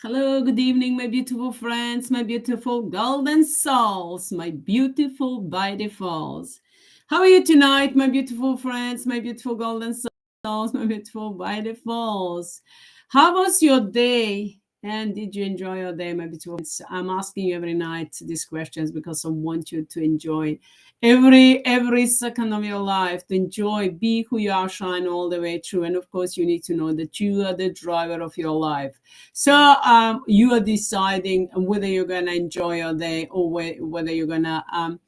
Hello, good evening, my beautiful friends, my beautiful golden souls, my beautiful beautifuls. How are you tonight, my beautiful friends, my beautiful golden souls, my beautiful beautifuls? How was your day? And did you enjoy your day, my beautiful friends? I'm asking you every night these questions because I want you to enjoy every second of your life, to enjoy, be who you are, shine all the way through. And of course, you need to know that you are the driver of your life. So you are deciding whether you're going to enjoy your day or whether you're going to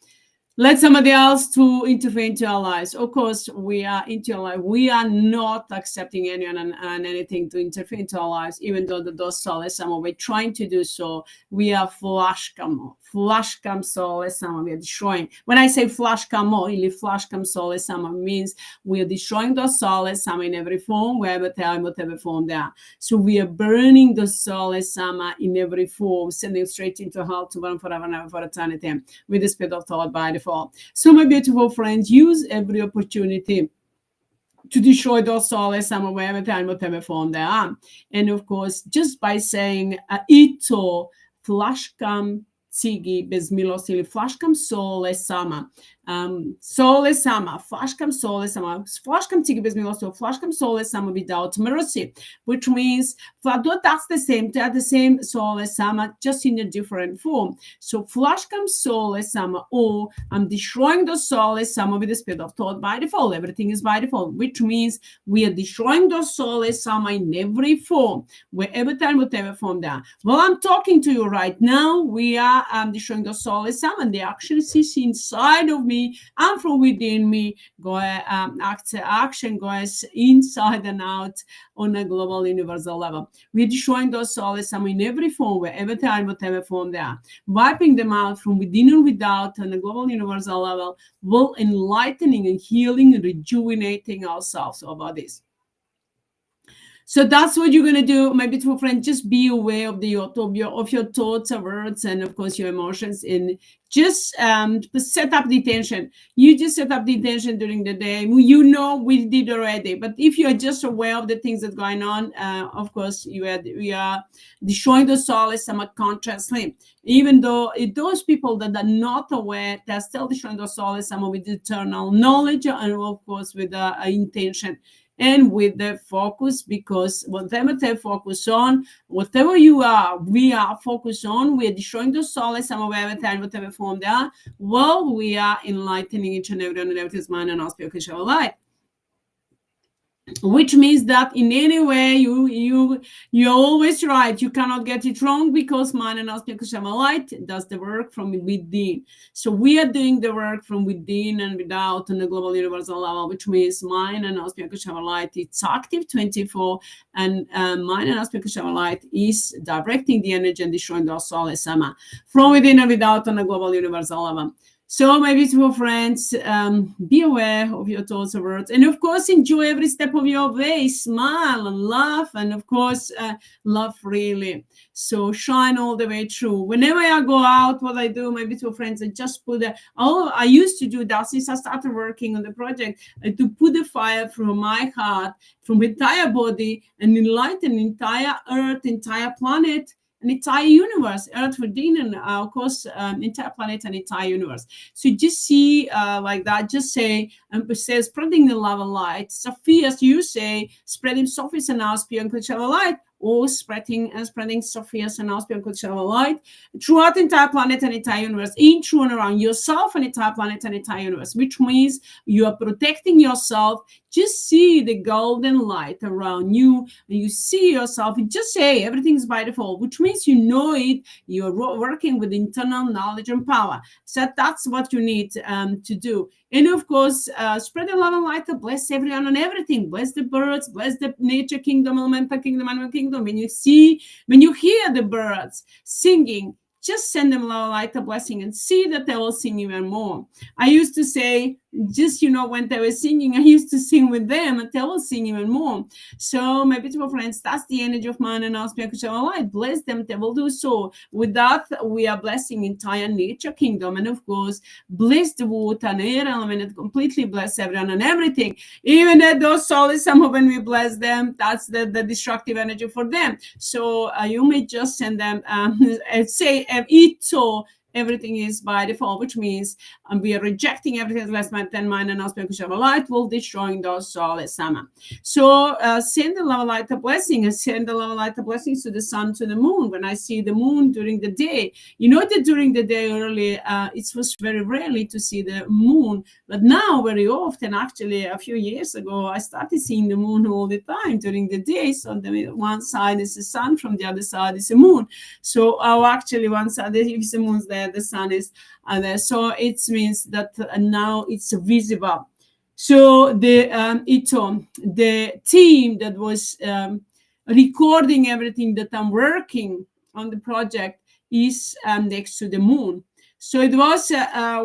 let somebody else to interfere into our lives. Of course, we are into our life. We are not accepting anyone and anything to interfere into our lives, even though the dos soles sama, we're trying to do so. We are flashcam sole sama, we are destroying. When I say flashcamo, ili flashcam sole sama means we are destroying the sole sama in every form, whatever form they are. So we are burning the sole sama in every form, sending straight into hell to burn forever and ever for eternity with the spirit of thought by default. So my beautiful friends, use every opportunity to destroy those souls somewhere, wherever time, whatever form they are. And of course, just by saying ito flashcam tsigi bez milosti, flashcam sole sama. Sole sama, flashcam sole sama, flashcam tsigi bez milosti, flashcam sole sama without mercy, which means that's the same, they are the same sole sama, just in a different form. So flashcam sole sama, or I'm destroying the sole sama with the spirit of thought by default. Everything is by default, which means we are destroying the sole sama in every form, wherever time, whatever form they are. Well, I'm talking to you right now. We are destroying the sole sama, and the action is inside of me and from within me. Action goes inside and out on a global universal level. We're destroying those souls sama in every form, wherever time, whatever form they are, wiping them out from within and without on a global universal level, while enlightening and healing and rejuvenating ourselves, our bodies. So that's what you're going to do, my beautiful friend. Just be aware of your thoughts, words, and of course your emotions, and just set up the intention. You just set up the intention during the day. You know we did already, but if you are just aware of the things that are going on, of course we are destroying the soul somewhat consciously. Even though those people that are not aware, they're still destroying the soul somewhat with eternal knowledge and of course with intention and with the focus, because whatever they focus on, whatever we are focused on, we are destroying the soul somewhere time, whatever form they are, while we are enlightening each and every one of everything's mind and our spiritual light. Which means that in any way you're always right. You cannot get it wrong, because mind and spiritual light does the work from within. So we are doing the work from within and without on the global universal level, which means mind and spiritual light, it's active 24, and mind and spiritual light is directing the energy and destroying the soul sama from within and without on the global universal level. So my beautiful friends, be aware of your thoughts and words, and of course enjoy every step of your way. Smile and laugh, and of course love freely. So shine all the way through. Whenever I go out, what I do, my beautiful friends, I just put I used to do that since I started working on the project, to put the fire from my heart, from the entire body, and enlighten entire earth, entire planet, an entire universe, Earth within, and of course entire planet and entire universe. So just see like that, just say spreading the love and light. Sophie, as you say, spreading Sophie's and our spiritual light, or spreading Sophia's and our spiritual light throughout the entire planet and entire universe, in, through, and around yourself and entire planet and entire universe, which means you are protecting yourself. Just see the golden light around you, and you see yourself. Just say everything's by default, which means you know it. You're working with internal knowledge and power. So that's what you need to do. And of course, spread the love and light to bless everyone and everything. Bless the birds, bless the nature kingdom, elemental kingdom, animal kingdom. When you hear the birds singing, just send them love, light, a blessing, and see that they will sing even more. I used to say, just, when they were singing, I used to sing with them, and they will sing even more. So, my beautiful friends, that's the energy of man and us. Light. Bless them, they will do so. With that, we are blessing entire nature kingdom, and of course, bless the water and air element, and completely bless everyone and everything. Even those souls, some of when we bless them, that's the destructive energy for them. So you may just send them, say, eat so. Everything is by default, which means we are rejecting everything less than mine and us because of light will destroying those souls. So send the love, light, the blessing, and send the love, light, the blessings to the sun, to the moon. When I see the moon during the day, that during the day early, it was very rarely to see the moon, but now very often. Actually, a few years ago, I started seeing the moon all the time during the day. So the one side is the sun, from the other side is the moon. So actually, one side is the moon's there, the sun is there. So it means that now it's visible. So the team that was recording everything that I'm working on the project is next to the moon. So it was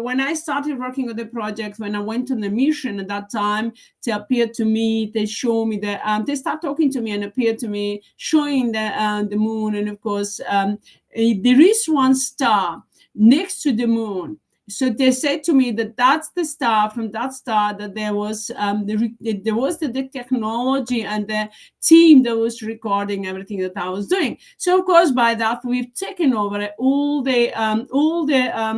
when I started working on the project, when I went on the mission at that time, they appeared to me, they show me they start talking to me and appeared to me, showing the moon. And of course, there is one star next to the moon. So they said to me that that's the star. From that star, that there was the technology and the team that was recording everything that I was doing. So of course, by that we've taken over all the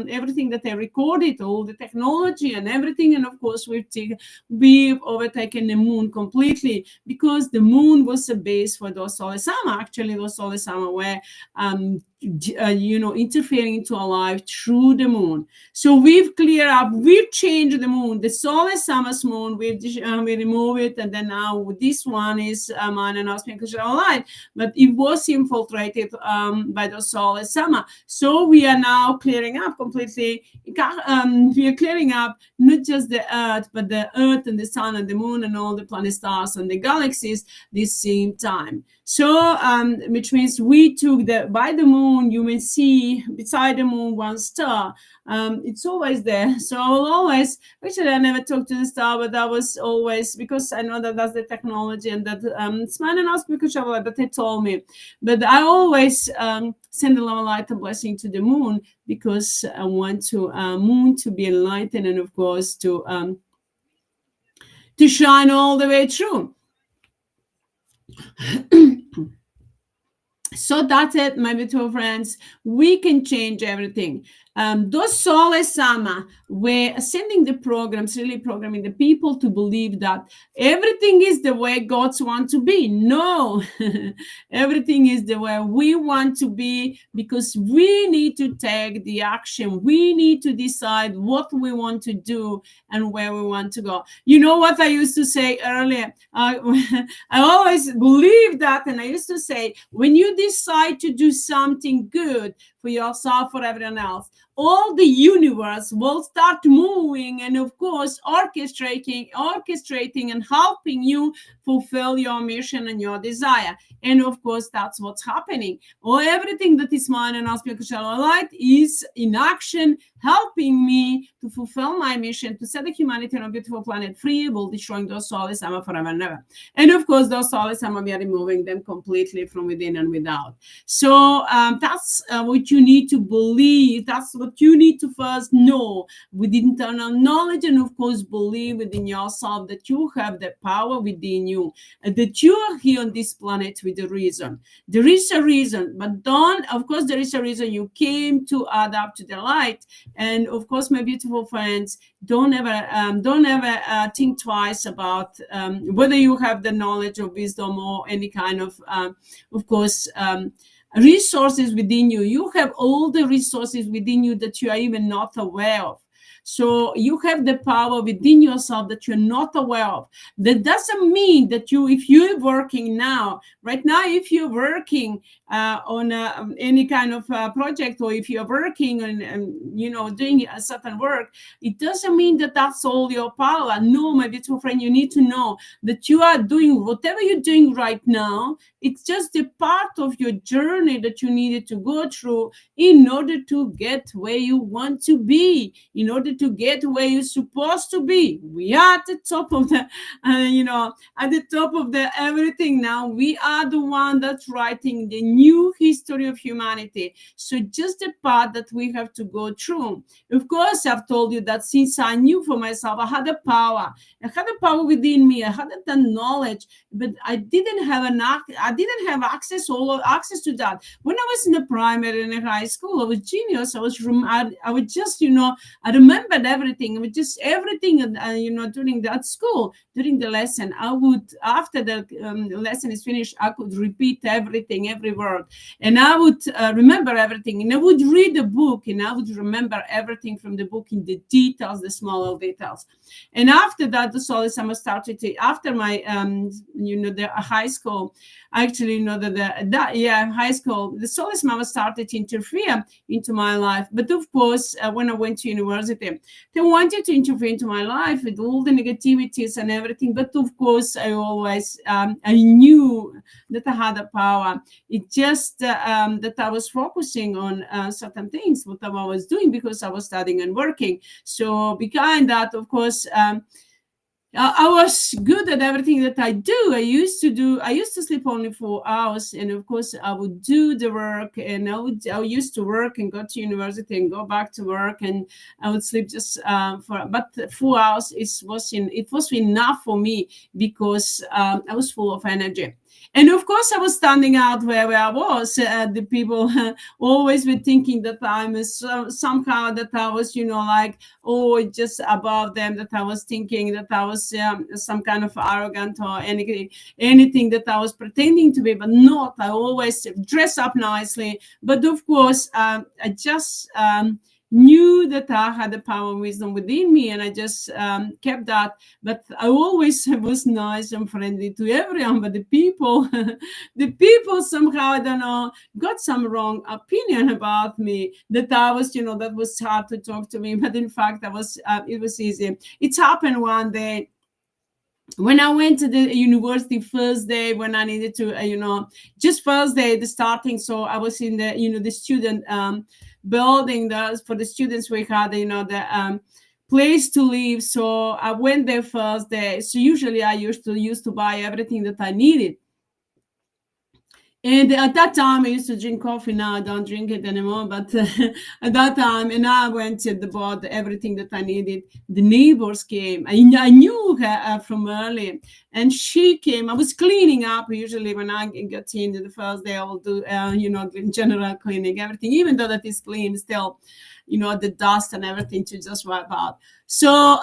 everything that they recorded, all the technology and everything. And of course, we've overtaken the moon completely, because the moon was the base for those SOULESS. Actually, those SOULESS were interfering into our life through the moon. So we've cleared up, we've changed the moon, the SOULESS moon, we remove it, and then now this one is mine and us because of light, but it was infiltrated by the SOULESS. So we are now clearing up completely. We are clearing up not just the earth, but the earth and the sun and the moon and all the planet stars and the galaxies this same time. So which means we took by the moon, you may see beside the moon one star. It's always there. So I will always, actually I never talked to the star, but that was always because I know that that's the technology, and that it's man and us because of that they told me. But I always send a love, light, and blessing to the moon, because I want to moon to be enlightened, and of course to shine all the way through. So that's it, my beautiful friends. We can change everything. Those SOULESS were sending the programs, really programming the people to believe that everything is the way God's want to be. No, everything is the way we want to be, because we need to take the action. We need to decide what we want to do and where we want to go. You know what I used to say earlier? I always believed that, and I used to say, when you decide to do something good for yourself, for everyone else, all the universe will start moving and of course orchestrating and helping you fulfill your mission and your desire. And of course, that's what's happening. Everything that is mine and aspirational light is in action, helping me to fulfill my mission, to set the humanity on a beautiful planet free, while destroying those SOULESS forever and ever. And of course, those SOULESS we are removing them completely from within and without. So that's what you need to believe. That's what you need to first know with internal knowledge, and of course believe within yourself that you have the power within you, and that you are here on this planet with a reason. There is a reason, but of course there is a reason you came to adapt to the light. And of course, my beautiful friends, don't ever think twice about whether you have the knowledge or wisdom or any kind of course, resources within you. You have all the resources within you that you are even not aware of. So you have the power within yourself that you're not aware of. That doesn't mean that if you're working now, right now, if you're working on any kind of project, or if you're working on, doing a certain work, it doesn't mean that that's all your power. No, my beautiful friend, you need to know that you are doing whatever you're doing right now. It's just a part of your journey that you needed to go through in order to get where you want to be, in order to get where you're supposed to be. We are at the top of the, at the top of the everything now. We are the one that's writing the new history of humanity. So just the part that we have to go through. Of course, I've told you that since I knew for myself, I had a power. I had a power within me. I had the knowledge, but I didn't have access to that. When I was in the primary and in high school, I was genius. I would just, I remembered everything. It was just everything, during that school, during the lesson, I would, after the lesson is finished, I could repeat everything, every word, and I would remember everything, and I would read the book, and I would remember everything from the book in the details, the smaller details. And after that, the Soulless Amma started to, after my, the high school, actually, high school, the Soulless Mama started to interfere into my life. But of course, when I went to university, they wanted to interfere into my life with all the negativities and everything. But of course, I always, I knew that I had a power. It just that I was focusing on certain things, what I was doing, because I was studying and working. So behind that, of course, I was good at everything that I do. I used to sleep only 4 hours, and of course I would do the work, and I used to work and go to university and go back to work, and I would sleep just but 4 hours it was enough for me, because I was full of energy. And of course, I was standing out where I was. The people always were thinking that I'm somehow that I was, just above them. That I was thinking that I was some kind of arrogant or anything that I was pretending to be, but not. I always dress up nicely. But of course, I just knew that I had the power and wisdom within me, and I just kept that. But I always was nice and friendly to everyone. But the people, somehow, I don't know, got some wrong opinion about me. That I was, that was hard to talk to me. But in fact, it was easy. It happened one day when I went to the university first day, when I needed to, just first day, the starting. So I was in the, the student building. For the students, we had, the place to live. So I went there first day. So usually I used to buy everything that I needed. And at that time, I used to drink coffee. Now I don't drink it anymore. But at that time, and I went and bought everything that I needed. The neighbors came. I knew her from early, and she came. I was cleaning up. Usually, when I get in the first day, I will do, general cleaning, everything. Even though that is clean, still, the dust and everything to just wipe out. So,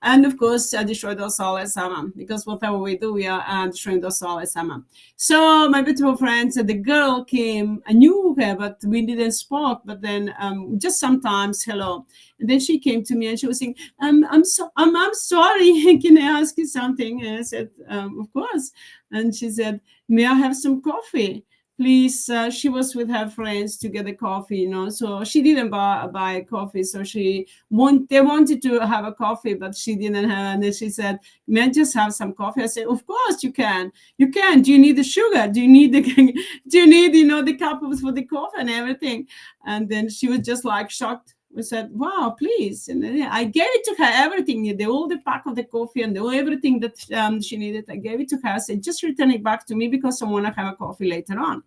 and of course, I destroyed the Soulless Amma, because whatever we do, we are destroying the Soulless Amma. So, my beautiful friends, the girl came. I knew her, but we didn't speak. But then, just sometimes, hello. And then she came to me and she was saying, I'm sorry. Can I ask you something? And I said, of course. And she said, may I have some coffee? Please, she was with her friends to get a coffee, so she didn't buy a coffee. So they wanted to have a coffee, but she didn't have. And then she said, may I just have some coffee? I said, of course you can. Do you need the sugar? Do you need the cup for the coffee and everything? And then she was just like shocked. We said, wow, please. And then I gave it to her, everything, all the pack of the coffee and everything that she needed. I gave it to her. I said, just return it back to me, because I want to have a coffee later on.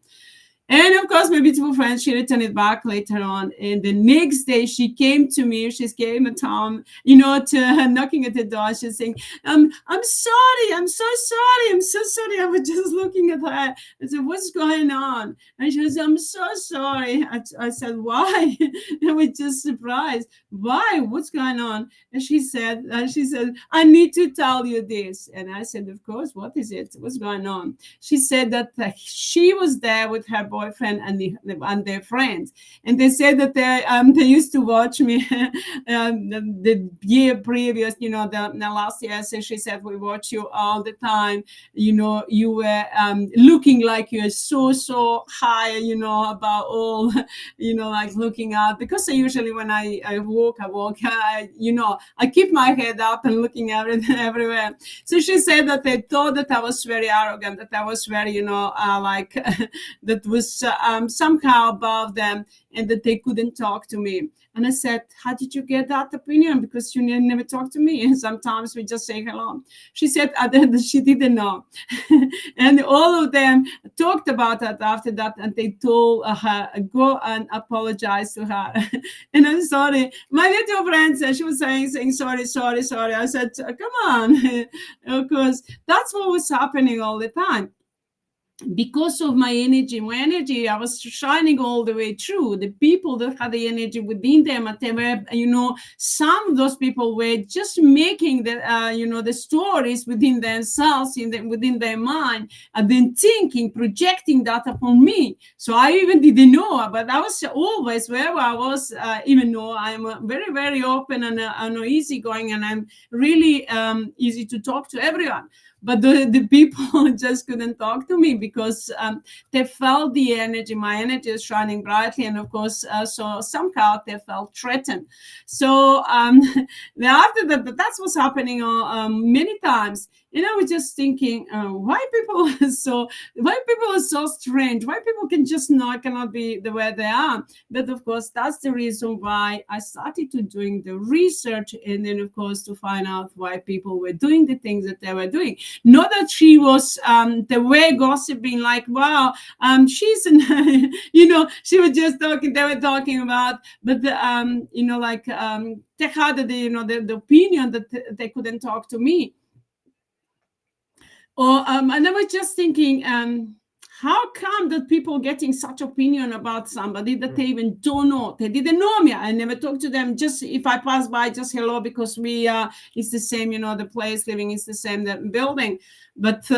And of course, my beautiful friend, she returned it back later on. And the next day, she came to me. She came at home, to knocking at the door. She's saying, I'm sorry. I'm so sorry. I'm so sorry. I was just looking at her. I said, what's going on? And she was, I'm so sorry. I said, why? I was just surprised. Why? What's going on? And she said, I need to tell you this. And I said, of course, what is it? What's going on? She said that she was there with her boyfriend and their friends. And they said that they used to watch me the year previous, the last year. So she said, we watch you all the time. You were looking like you're so high, about all, like looking out. Because usually when I walk, I keep my head up and looking everywhere. So she said that they thought that I was very arrogant, that I was very, like that was somehow above them, and that they couldn't talk to me. And I said, how did you get that opinion? Because you never talk to me. And sometimes we just say hello. She said that she didn't know. And all of them talked about that after that. And they told her, go and apologize to her. And I'm sorry. My little friend said, she was saying sorry. I said, come on. Because that's what was happening all the time. Because of my energy, I was shining all the way through. The people that had the energy within them, and they were, some of those people were just making the stories within themselves, within their mind, and then thinking, projecting that upon me. So I even didn't know, but I was always, wherever I was, even though I'm very, very open and easygoing, and I'm really easy to talk to everyone. But the people just couldn't talk to me because they felt the energy. My energy is shining brightly. And of course, so somehow they felt threatened. So after that's what's happening many times. I was just thinking, why people are so strange? Why people cannot be the way they are? But of course, that's the reason why I started to doing the research, and then of course to find out why people were doing the things that they were doing. Not that she was the way gossiping, like, wow, she's she was just talking. They were talking about, but they had the opinion that they couldn't talk to me. And I was just thinking, how come that people getting such opinion about somebody that they even don't know? They didn't know me. I never talked to them. Just if I pass by, just hello, because it's the same, the place living is the same, the building. But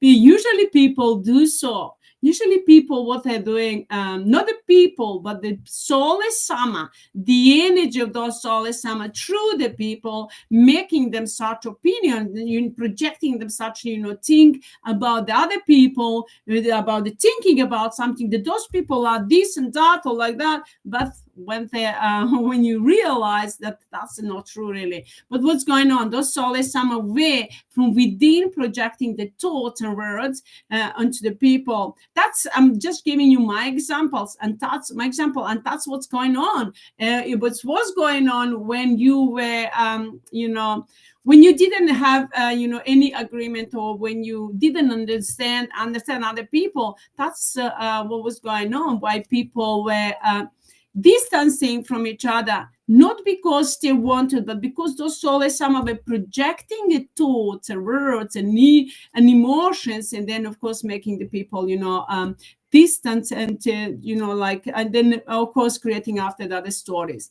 usually people do so. Usually people, what they're doing, not the people, but the soulless AMMA, the energy of those soulless AMMA through the people, making them such opinion, projecting them such, think about the other people, about the thinking about something, that those people are this and that or like that. But when you realize that that's not true really. But what's going on? Those soulless AMMA were from within projecting the thoughts and words onto the people. I'm just giving you my examples, and that's my example, and that's what's going on. What's going on when you were, when you didn't have, any agreement, or when you didn't understand other people. That's what was going on. Why people were distancing from each other, not because they wanted, but because those soulless AMMA were projecting the thoughts and words and emotions, and then of course making the people, distant, and and then of course creating after that the stories.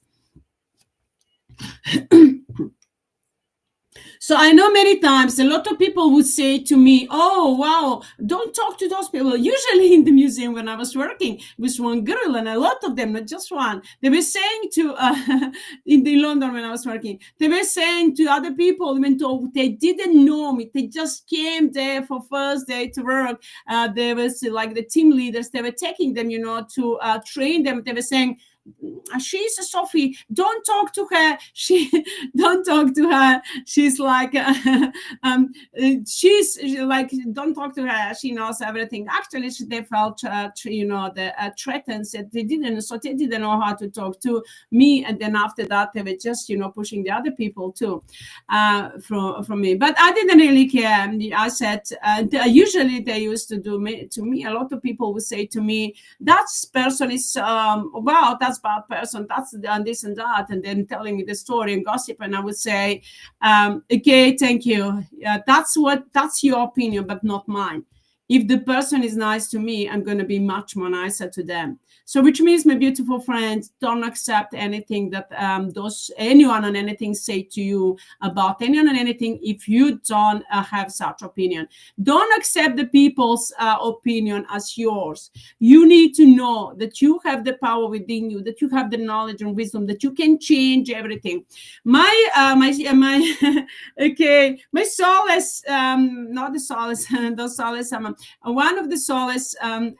So I know many times a lot of people would say to me, oh, wow, don't talk to those people. Usually in the museum when I was working with one girl, and a lot of them, not just one, they were saying to, in London when I was working, they were saying to other people, even though they didn't know me, they just came there for first day to work. There was like the team leaders, they were taking them, to train them. They were saying, she's a Sophie, don't talk to her. Don't talk to her. She's like, she's like, don't talk to her. She knows everything. Actually, they felt, the threatened, that they didn't know how to talk to me. And then after that, they were just, pushing the other people too, from me. But I didn't really care. I said, usually they used to do to me. A lot of people would say to me, that person is, wow, that's bad person, that's done this and that, and then telling me the story and gossip. And I would say, okay, thank you. That's your opinion, but not mine. if the person is nice to me, I'm going to be much more nicer to them. So which means, my beautiful friends, don't accept anything that anyone on anything say to you about anyone on anything if you don't have such opinion. Don't accept the people's opinion as yours. You need to know that you have the power within you, that you have the knowledge and wisdom, that you can change everything. My okay, my solace, not the solace, the solace, one of the solace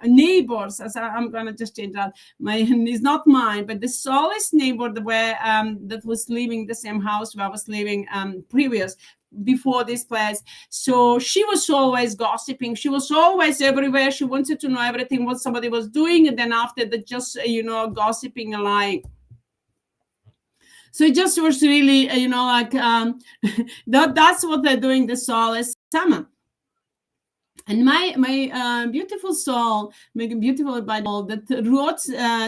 neighbors, as I'm gonna just change that. Is not mine, but the solace neighbor where that was living the same house where I was living before this place. So she was always gossiping. She was always everywhere. She wanted to know everything what somebody was doing, and then after that, just gossiping and lying. So it just was really like that's what they're doing. The solace summer. And my beautiful soul, my beautiful Bible that wrote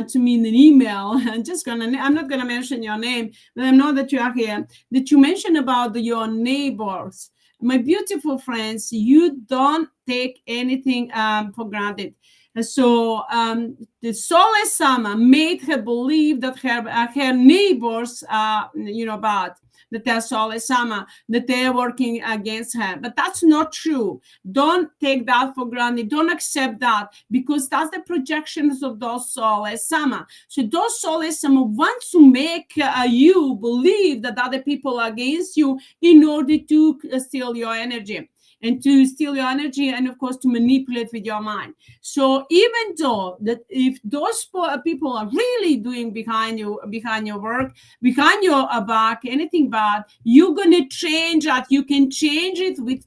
to me in an email, I'm not gonna mention your name, but I know that you are here, that you mentioned about your neighbors. My beautiful friends, you don't take anything for granted. So the solace summer made her believe that her neighbors are bad, that they're solace summer, that they're working against her. But that's not true. Don't take that for granted. Don't accept that, because that's the projections of those solace summer. So those solace summer want to make you believe that other people are against you in order to steal your energy. And to steal your energy, and of course to manipulate with your mind. So even though that if those people are really doing behind your work, behind your back, anything bad, you're gonna change that. You can change it with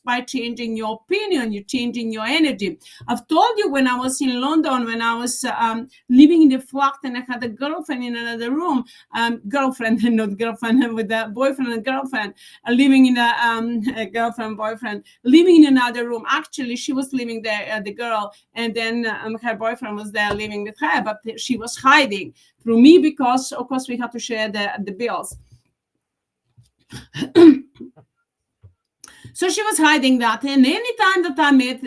by changing your opinion. You're changing your energy. I've told you when I was in London, when I was living in the flat, and I had a girlfriend in another room, girlfriend, not girlfriend, with a boyfriend and girlfriend, living in a girlfriend boyfriend living in another room. Actually, she was living there, the girl, and then her boyfriend was there living with her, but she was hiding through me because, of course, we had to share the bills. So she was hiding that, and anytime that I met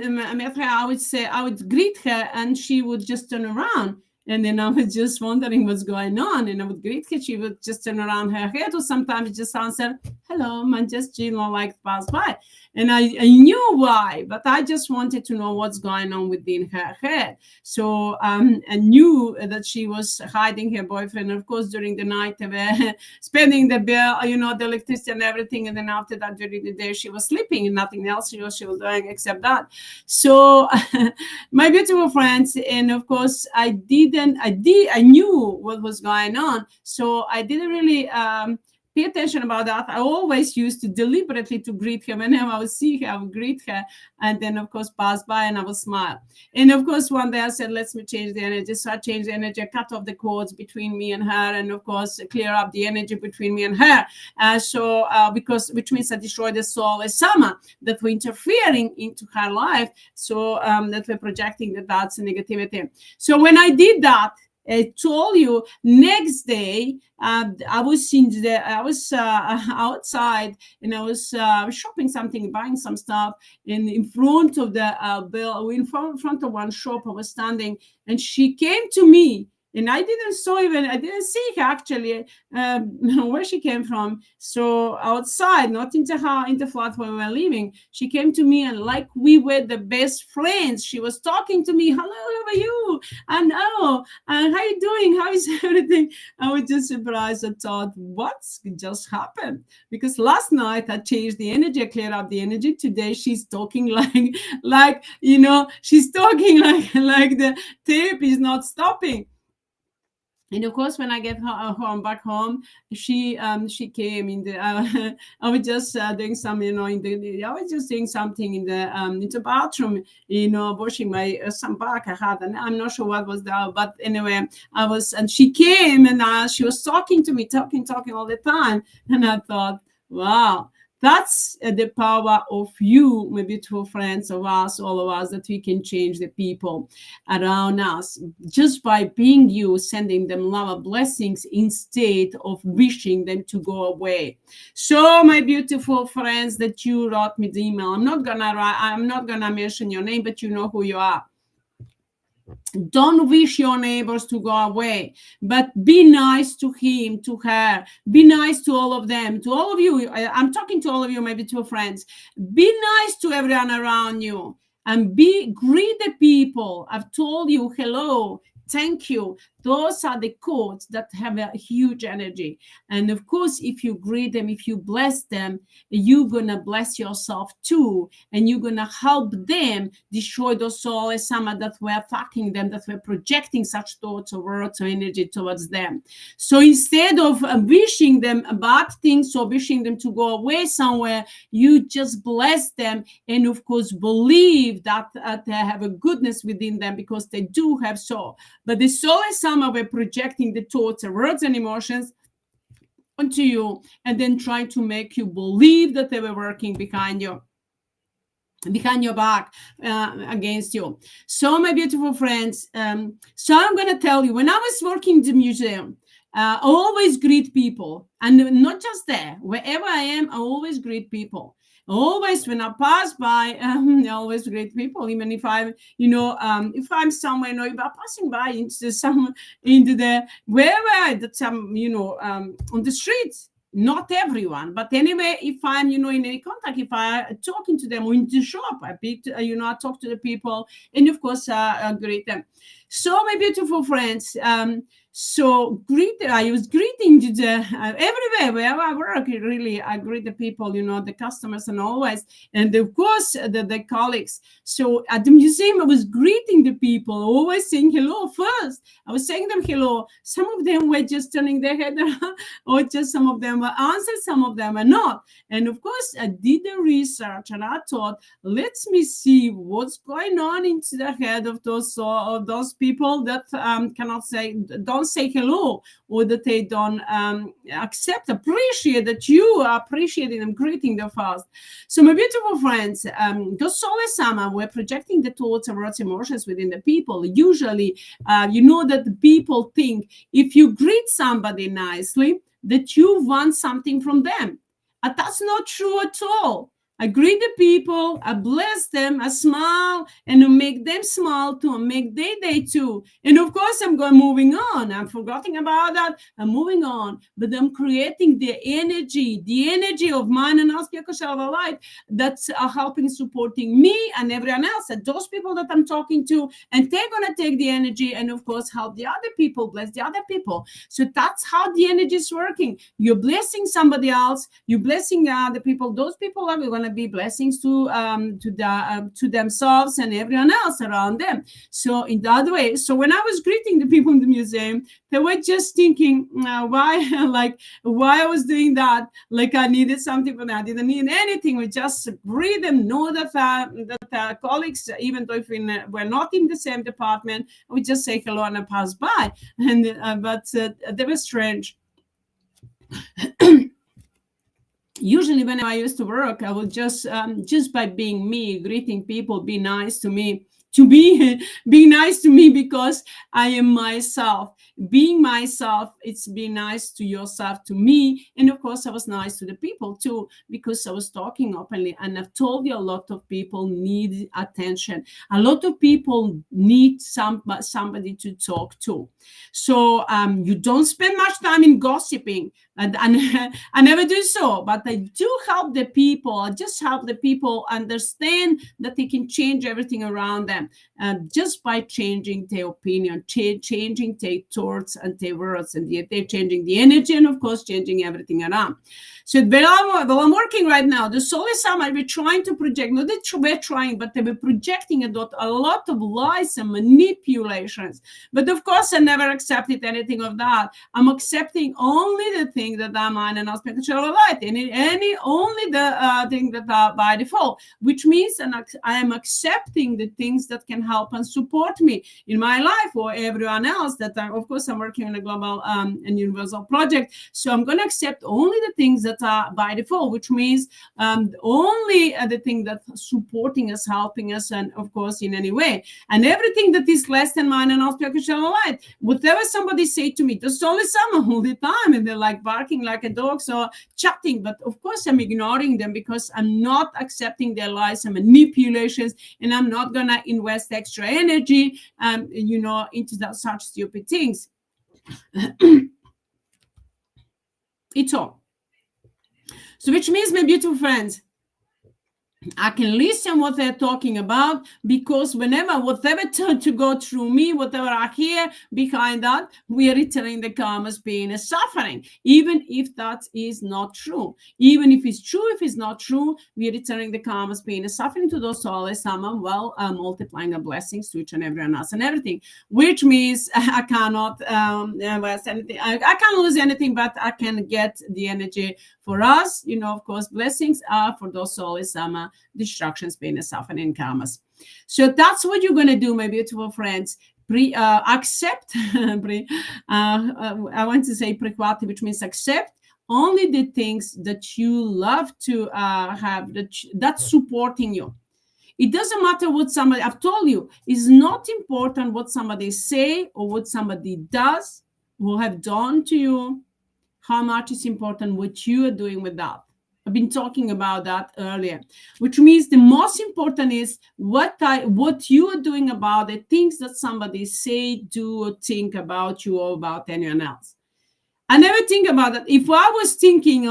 her, I would greet her, and she would just turn around. And then I was just wondering what's going on, and I would greet her. She would just turn around her head, or sometimes just answer, "Hello," and just like pass by. And I knew why, but I just wanted to know what's going on within her head. So I knew that she was hiding her boyfriend. Of course, during the night, they were spending the bill, the electricity and everything. And then after that, during the day, she was sleeping, and nothing else she was doing except that. So my beautiful friends, and of course, I knew what was going on. So I didn't really pay attention about that. I always used to deliberately to greet her. Whenever I would see her, I would greet her, and then of course pass by, and I would smile. And of course one day I said, let's me change the energy. So I changed the energy, I cut off the cords between me and her, and of course clear up the energy between me and her. Because which means I destroyed the soul as summer that were interfering into her life. So that we're projecting that's negativity. So when I did that, I told you, next day I was outside, and I was shopping something, buying some stuff, and in front of the bill, in front of one shop, I was standing, and she came to me. And I didn't see her actually, where she came from. So outside, not in the flat where we were living, she came to me, and like we were the best friends. She was talking to me. Hello, how are you? And how you doing? How is everything? I was just surprised. I thought, what's just happened? Because last night I changed the energy, I cleared up the energy. Today she's talking she's talking like the tape is not stopping. And of course, when I get back home, she came in the. I was just doing some, I was just doing something in the bathroom, washing my some back I had, and I'm not sure what was that, but anyway, and she came, and she was talking to me, talking all the time, and I thought, wow. That's the power of you, my beautiful friends, of us, all of us, that we can change the people around us just by being you, sending them love and blessings instead of wishing them to go away. So, my beautiful friends that you wrote me the email, I'm not gonna mention your name, but you know who you are. Don't wish your neighbors to go away, but be nice to him, to her. Be nice to all of them, to all of you. I'm talking to all of you, my beautiful friends. Be nice to everyone around you, and greet the people. I've told you hello, thank you. Those are the codes that have a huge energy. And of course, if you greet them, if you bless them, you're gonna bless yourself too, and you're gonna help them destroy those soulless AMMA that were attacking them, that were projecting such thoughts or words or energy towards them. So instead of wishing them bad things or wishing them to go away somewhere, you just bless them, and of course believe that they have a goodness within them, because they do have soul. But the soulless AMMA were projecting the thoughts, words, and emotions onto you, and then trying to make you believe that they were working behind your back, against you. So, my beautiful friends, so I'm going to tell you, when I was working in the museum, I always greet people, and not just there, wherever I am, I always greet people. Always, when I pass by, I always greet people, even if I'm, if I'm somewhere, if I'm passing by wherever that on the streets. Not everyone, but anyway, if I'm, in any contact, if I'm talking to them, or in the shop, I talk to the people, and of course, I greet them. So, my beautiful friends, I was greeting everywhere wherever I work. Really, I greet the people, the customers, and always, and of course the colleagues. So at the museum, I was greeting the people, always saying hello first. I was saying them hello. Some of them were just turning their head around, or just some of them were answered, some of them are not. And of course, I did the research, and I thought, let me see what's going on into the head of those people that don't say hello, or that they don't appreciate that you are appreciating them, greeting them first. So, my beautiful friends, those soulless AMMA were projecting the thoughts, words, emotions within the people. Usually, that the people think if you greet somebody nicely, that you want something from them. And that's not true at all. I greet the people, I bless them, I smile, and I make them smile too, and make their day too. And of course, I'm moving on. I'm forgetting about that. I'm moving on, but I'm creating the energy of mine and Aspia light that's helping, supporting me and everyone else, and those people that I'm talking to, and they're gonna take the energy and of course help the other people, bless the other people. So that's how the energy is working. You're blessing somebody else, you're blessing other people. Those people are going to be blessings to themselves and everyone else around them. So in that way, so when I was greeting the people in the museum, they were just thinking why I was doing that, like I needed something from that. I didn't need anything. We just greet them, know that colleagues, even though if we're not in the same department, we just say hello and I pass by. And but they were strange. Usually when I used to work, I would just by being me, greeting people, be nice to me, be nice to me, because I am myself. Being myself, it's being nice to yourself, to me. And of course, I was nice to the people too, because I was talking openly. And I've told you, a lot of people need attention. A lot of people need somebody to talk to. So you don't spend much time in gossiping. And I never do so, but I do help the people. I just help the people understand that they can change everything around them just by changing their opinion, changing their thoughts and their words, and they're changing the energy, and of course changing everything around. So while I'm working right now, the soulless AMMA were trying to project, not that we're trying, but they were projecting a lot of lies and manipulations. But of course, I never accepted anything of that. I'm accepting only the thing things that are mine and not spiritual light. Any only the things that are by default, which means I am accepting the things that can help and support me in my life or everyone else. That of course I'm working on a global and universal project, so I'm going to accept only the things that are by default, which means only the thing that's supporting us, helping us, and of course in any way. And everything that is less than mine and not spiritual light, whatever somebody say to me, there's only someone all the time, and they're like barking like a dog, so chatting. But of course I'm ignoring them because I'm not accepting their lies and manipulations, and I'm not gonna invest extra energy into such stupid things. It's all. So which means, my beautiful friends, I can listen what they're talking about, because whatever turn to go through me, whatever I hear behind that, we are returning the karma's pain and suffering, even if that is not true. Even if it's true, if it's not true, we are returning the karma's pain and suffering to those souls, while multiplying the blessings to each and everyone else and everything, which means I cannot invest anything. I can't lose anything, but I can get the energy for us. Of course, blessings are for those souls, destructions, pain, and suffering, and karmas. So that's what you're going to do, my beautiful friends. Accept, I want to say prequati, which means accept only the things that you love to have, that's supporting you. It doesn't matter what somebody, I've told you, it's not important what somebody say or what somebody does or have done to you. How much is important what you are doing with that. I've been talking about that earlier, which means the most important is what you are doing about the things that somebody say, do, or think about you or about anyone else. I never think about that. If I was thinking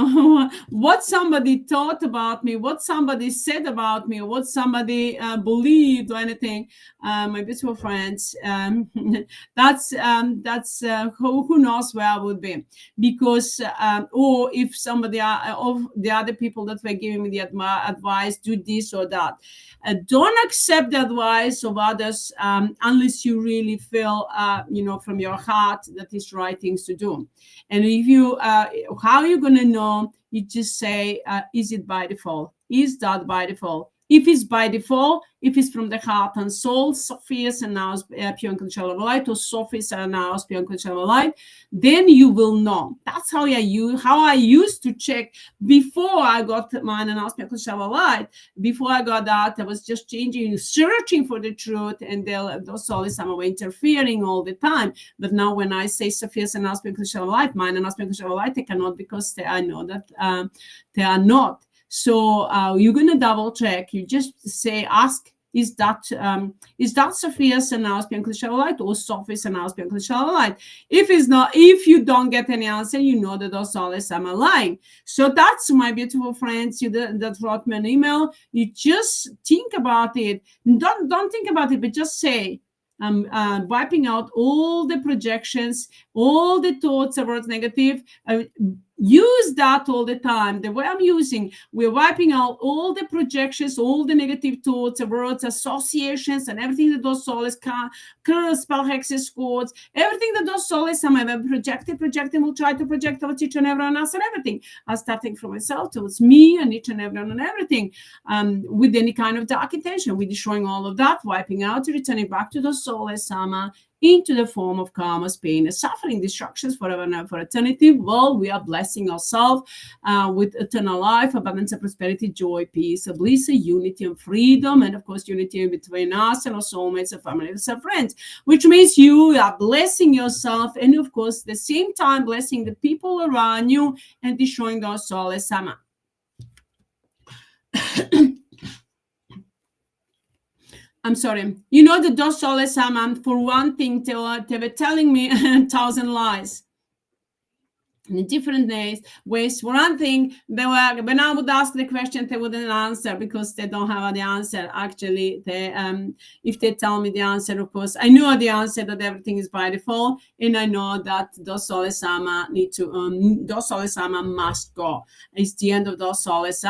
what somebody thought about me, what somebody said about me, or what somebody believed or anything, my beautiful friends, that's who knows where I would be. Because, or if somebody of the other people that were giving me the advice, do this or that. Don't accept the advice of others unless you really feel, from your heart that it's right things to do. And if you, how are you going to know? You just say, is it by default? Is that by default? If it's by default, if it's from the heart and soul, Sophia's and now pure unconditional light, or Sophie's and now pure unconditional light, then you will know. That's how I used to check before I got mine and now pure unconditional light. Before I got that, I was just searching for the truth, and those souls were interfering all the time. But now when I say Sophia's and now pure unconditional light, mine and now pure unconditional light, I cannot, because I know that they are not. So you're going to double check. You just say, ask, is that Sophia's and now pure unconditional light, or Sophie's and now pure unconditional light? If it's not, if you don't get any answer, you know that those souls are lying. So that's, my beautiful friends, that wrote me an email. You just think about it. Don't think about it, but just say, I'm wiping out all the projections, all the thoughts about negative. Use that all the time. The way I'm using, we're wiping out all the projections, all the negative thoughts, words, associations, and everything that those souls can, spell hexes, codes, everything that those souls have projected, will try to project towards each and everyone else and everything. Starting from myself towards me and each and everyone and everything, with any kind of dark intention. We're destroying all of that, wiping out, returning back to the soulless Amma, into the form of karmas, pain, and suffering, destructions forever and ever for eternity. Well, we are blessing ourselves with eternal life, abundance and prosperity, joy, peace, bliss, unity and freedom, and of course unity between us and our soulmates and families and friends, which means you are blessing yourself, and of course at the same time blessing the people around you and destroying those souls. I'm sorry. You know, the those souls, for one thing, they were telling me 1,000 lies in different ways. For one thing, they were, when I would ask the question, they wouldn't answer because they don't have the answer. Actually, they if they tell me the answer, of course, I know the answer that everything is by default, and I know that those souls need to those souls must go. It's the end of those souls,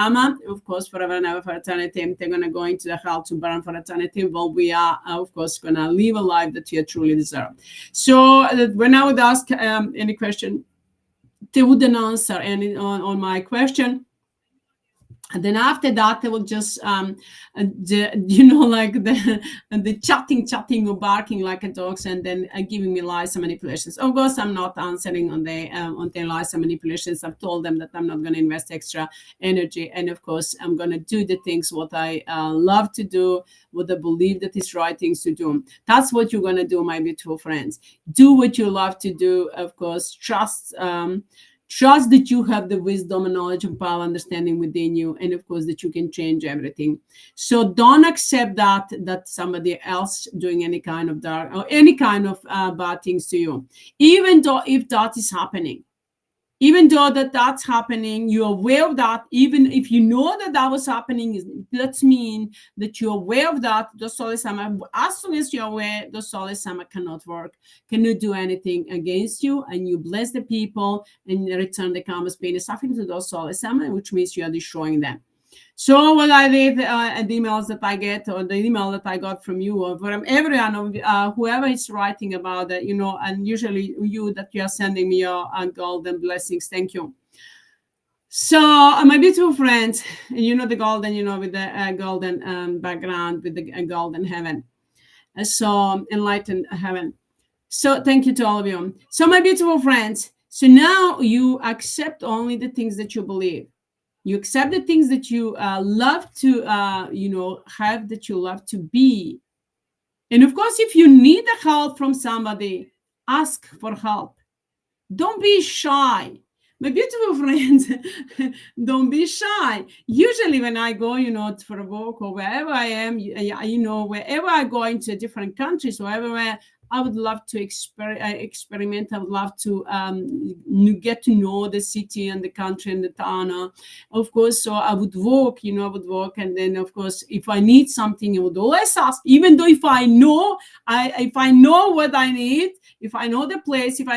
of course, forever and ever for eternity. They're gonna go into the hell to burn for eternity. Well, we are, of course, gonna live a life that you truly deserve. So when I would ask any question, they wouldn't answer any on my question. And then after that, they will just, like the chatting or barking like a dog, and then giving me lies and manipulations. Of course, I'm not answering on their lies and manipulations. I've told them that I'm not going to invest extra energy, and of course, I'm going to do the things what I love to do, what I believe that is right things to do. That's what you're going to do, my beautiful friends. Do what you love to do. Of course, trust that you have the wisdom and knowledge and power understanding within you, and of course that you can change everything. So don't accept that somebody else doing any kind of dark or any kind of bad things to you, even though if that is happening. Even though that's happening, you're aware of that. Even if you know that was happening, that means that you're aware of that. The SOULESS AMMA, as soon as you're aware, the SOULESS AMMA cannot work, cannot do anything against you, and you bless the people and return the karma's pain and suffering to those SOULESS AMMA, which means you are destroying them. So when I read the emails that I get, or the email that I got from you, or from everyone, whoever is writing about it, and usually you that you are sending me your golden blessings, thank you. So my beautiful friends, the golden, with the golden background, with the golden heaven, so enlightened heaven. So thank you to all of you. So my beautiful friends, so now you accept only the things that you believe. You accept the things that you love to, have, that you love to be. And of course, if you need the help from somebody, ask for help. Don't be shy. My beautiful friends, don't be shy. Usually when I go, for a walk or wherever I am, wherever I go into different countries or everywhere, I would love to experiment. I would love to get to know the city and the country and the town. Of course, so I would walk, and then of course, if I need something, I would always ask. Even though if I know what I need, if I know the place, if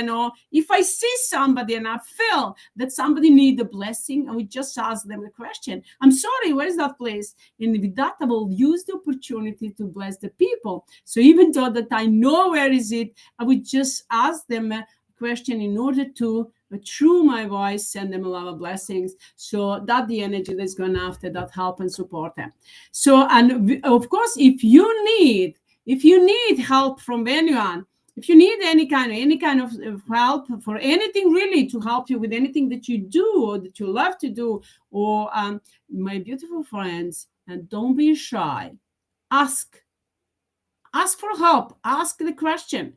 I see somebody and I feel that somebody needs a blessing, I would just ask them a question. I'm sorry, where is that place? And with that, I will use the opportunity to bless the people. So even though that I know where is it, I would just ask them a question in order to, through my voice, send them a lot of blessings. So that the energy that's going after that help and support them. So, and of course, if you need help from anyone, if you need any kind of help for anything, really, to help you with anything that you do or that you love to do, or my beautiful friends, and don't be shy. Ask for help. Ask the question.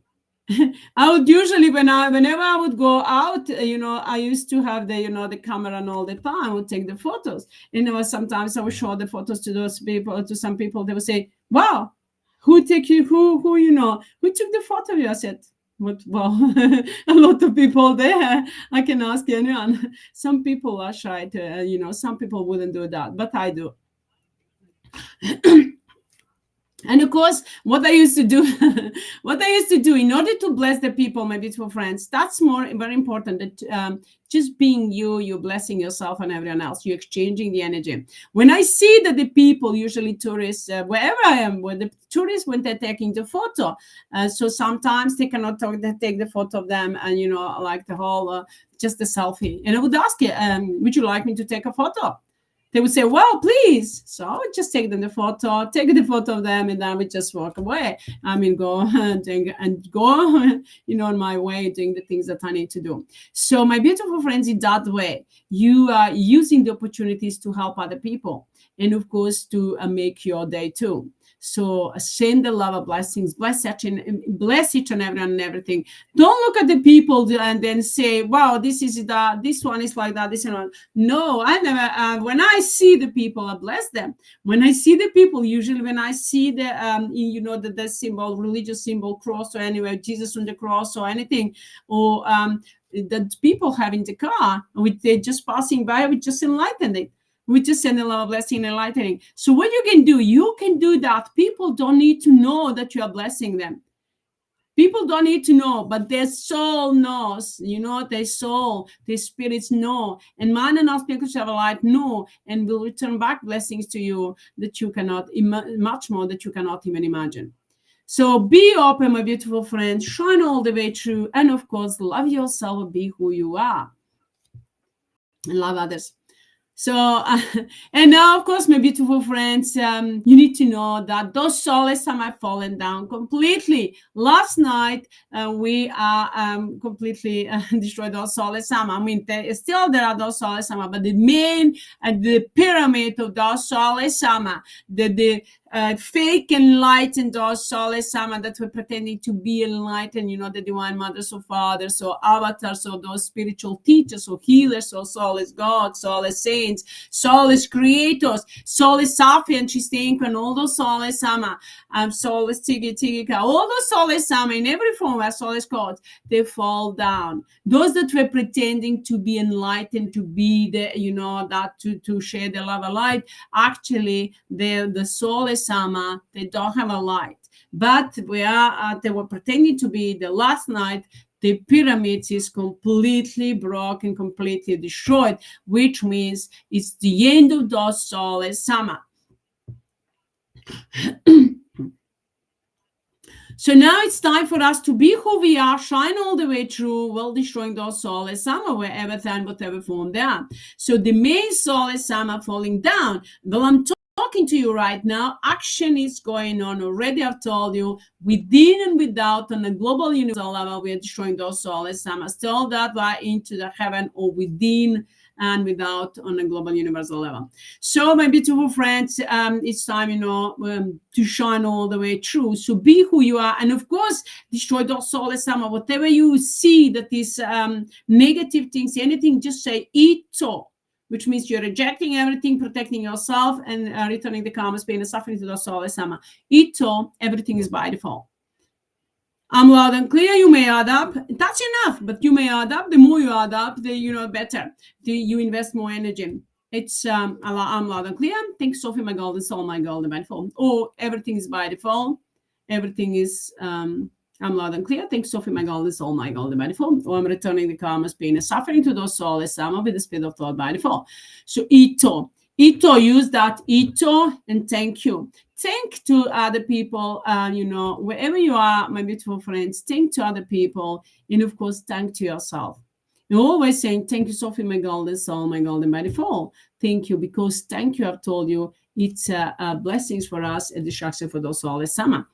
I would usually, whenever I would go out, I used to have the camera and all the time. I would take the photos. Sometimes I would show the photos to those people, to some people. They would say, "Wow, who took the photo of you?" I said, "What? Well, a lot of people there. I can ask anyone." Some people are shy to, some people wouldn't do that, but I do. And of course, what I used to do in order to bless the people, my beautiful friends, that's very important. That just being you're blessing yourself and everyone else. You're exchanging the energy. When I see that the people, usually tourists, wherever I am, where the tourists, when they're taking the photo, so sometimes they cannot take the photo of them, and like the whole just a selfie. And I would ask you, would you like me to take a photo? They would say, "Well, please." So I would just take the photo of them, and then I would just walk away. Go and go, on my way, doing the things that I need to do. So my beautiful friends, in that way, you are using the opportunities to help other people, and of course, to make your day too. So send the love of blessings, bless each and everyone and everything. Don't look at the people and then say, "Wow, this is that, this one is like that, this one." No, I never. When I see the people, I bless them. When I see the people, usually when I see the the symbol, religious symbol, cross, or anywhere, Jesus on the cross or anything, or the people having the car, they're just passing by, we just enlighten it. We just send a lot of blessing and enlightening. So what you can do that. People don't need to know that you are blessing them. People don't need to know, but their soul knows, their soul, their spirits know. And man and our spiritual light know, and will return back blessings to you that you cannot, much more that you cannot even imagine. So be open, my beautiful friends, shine all the way through, and of course, love yourself, be who you are. and love others. So, and now, of course, my beautiful friends, you need to know that those soulless have fallen down completely. Last night, we are completely destroyed those soulless. I mean, there are those soulless, but the main, the pyramid of those soulless, the fake enlightened or soulless that were pretending to be enlightened, the divine mothers or fathers or avatars or those spiritual teachers or healers or soulless gods, soulless saints, soulless creators, soulless SOPHIE and Chistenko and all those soulless soulless Tigika, all those soulless in every form where soulless gods, they fall down. Those that were pretending to be enlightened, to be the, that to share the love of light, actually the soulless they don't have a light, but they were pretending to be. The last night the pyramids is completely broken, completely destroyed, which means it's the end of those soulless summer. So now it's time for us to be who we are, shine all the way through, while destroying those soulless summer wherever and whatever form they are. So the main soulless summer falling down. Well, I'm talking to you right now. Action is going on already. I've told you, within and without, on a global universal level, we are destroying those soulless summers. Tell that right into the heaven, or within and without, on a global universal level. So my beautiful friends, it's time, to shine all the way through. So be who you are, and of course, destroy those soulless summer. Whatever you see that is negative things, anything, just say ito, which means you're rejecting everything, protecting yourself, and returning the karma's pain and suffering to the soulless summer. Ito, everything is by default. I'm loud and clear. You may add up. That's enough, but you may add up. The more you add up, the better. You invest more energy. It's I'm loud and clear. Thank Sophie, my golden soul, my golden by default. Or everything is by default. Everything is I'm loud and clear. Thanks, Sophie, my golden soul, my golden by default. Or I'm returning the karma's pain and suffering to those soulless summer with the spirit of thought by default. So ito, use that ito, and thank you. Thank to other people, wherever you are, my beautiful friends, thank to other people, and of course, thank to yourself. You're always saying, thank you, Sophie, my golden soul, my golden by default. Thank you, because thank you, I've told you, it's blessings for us and destruction for those soulless summer.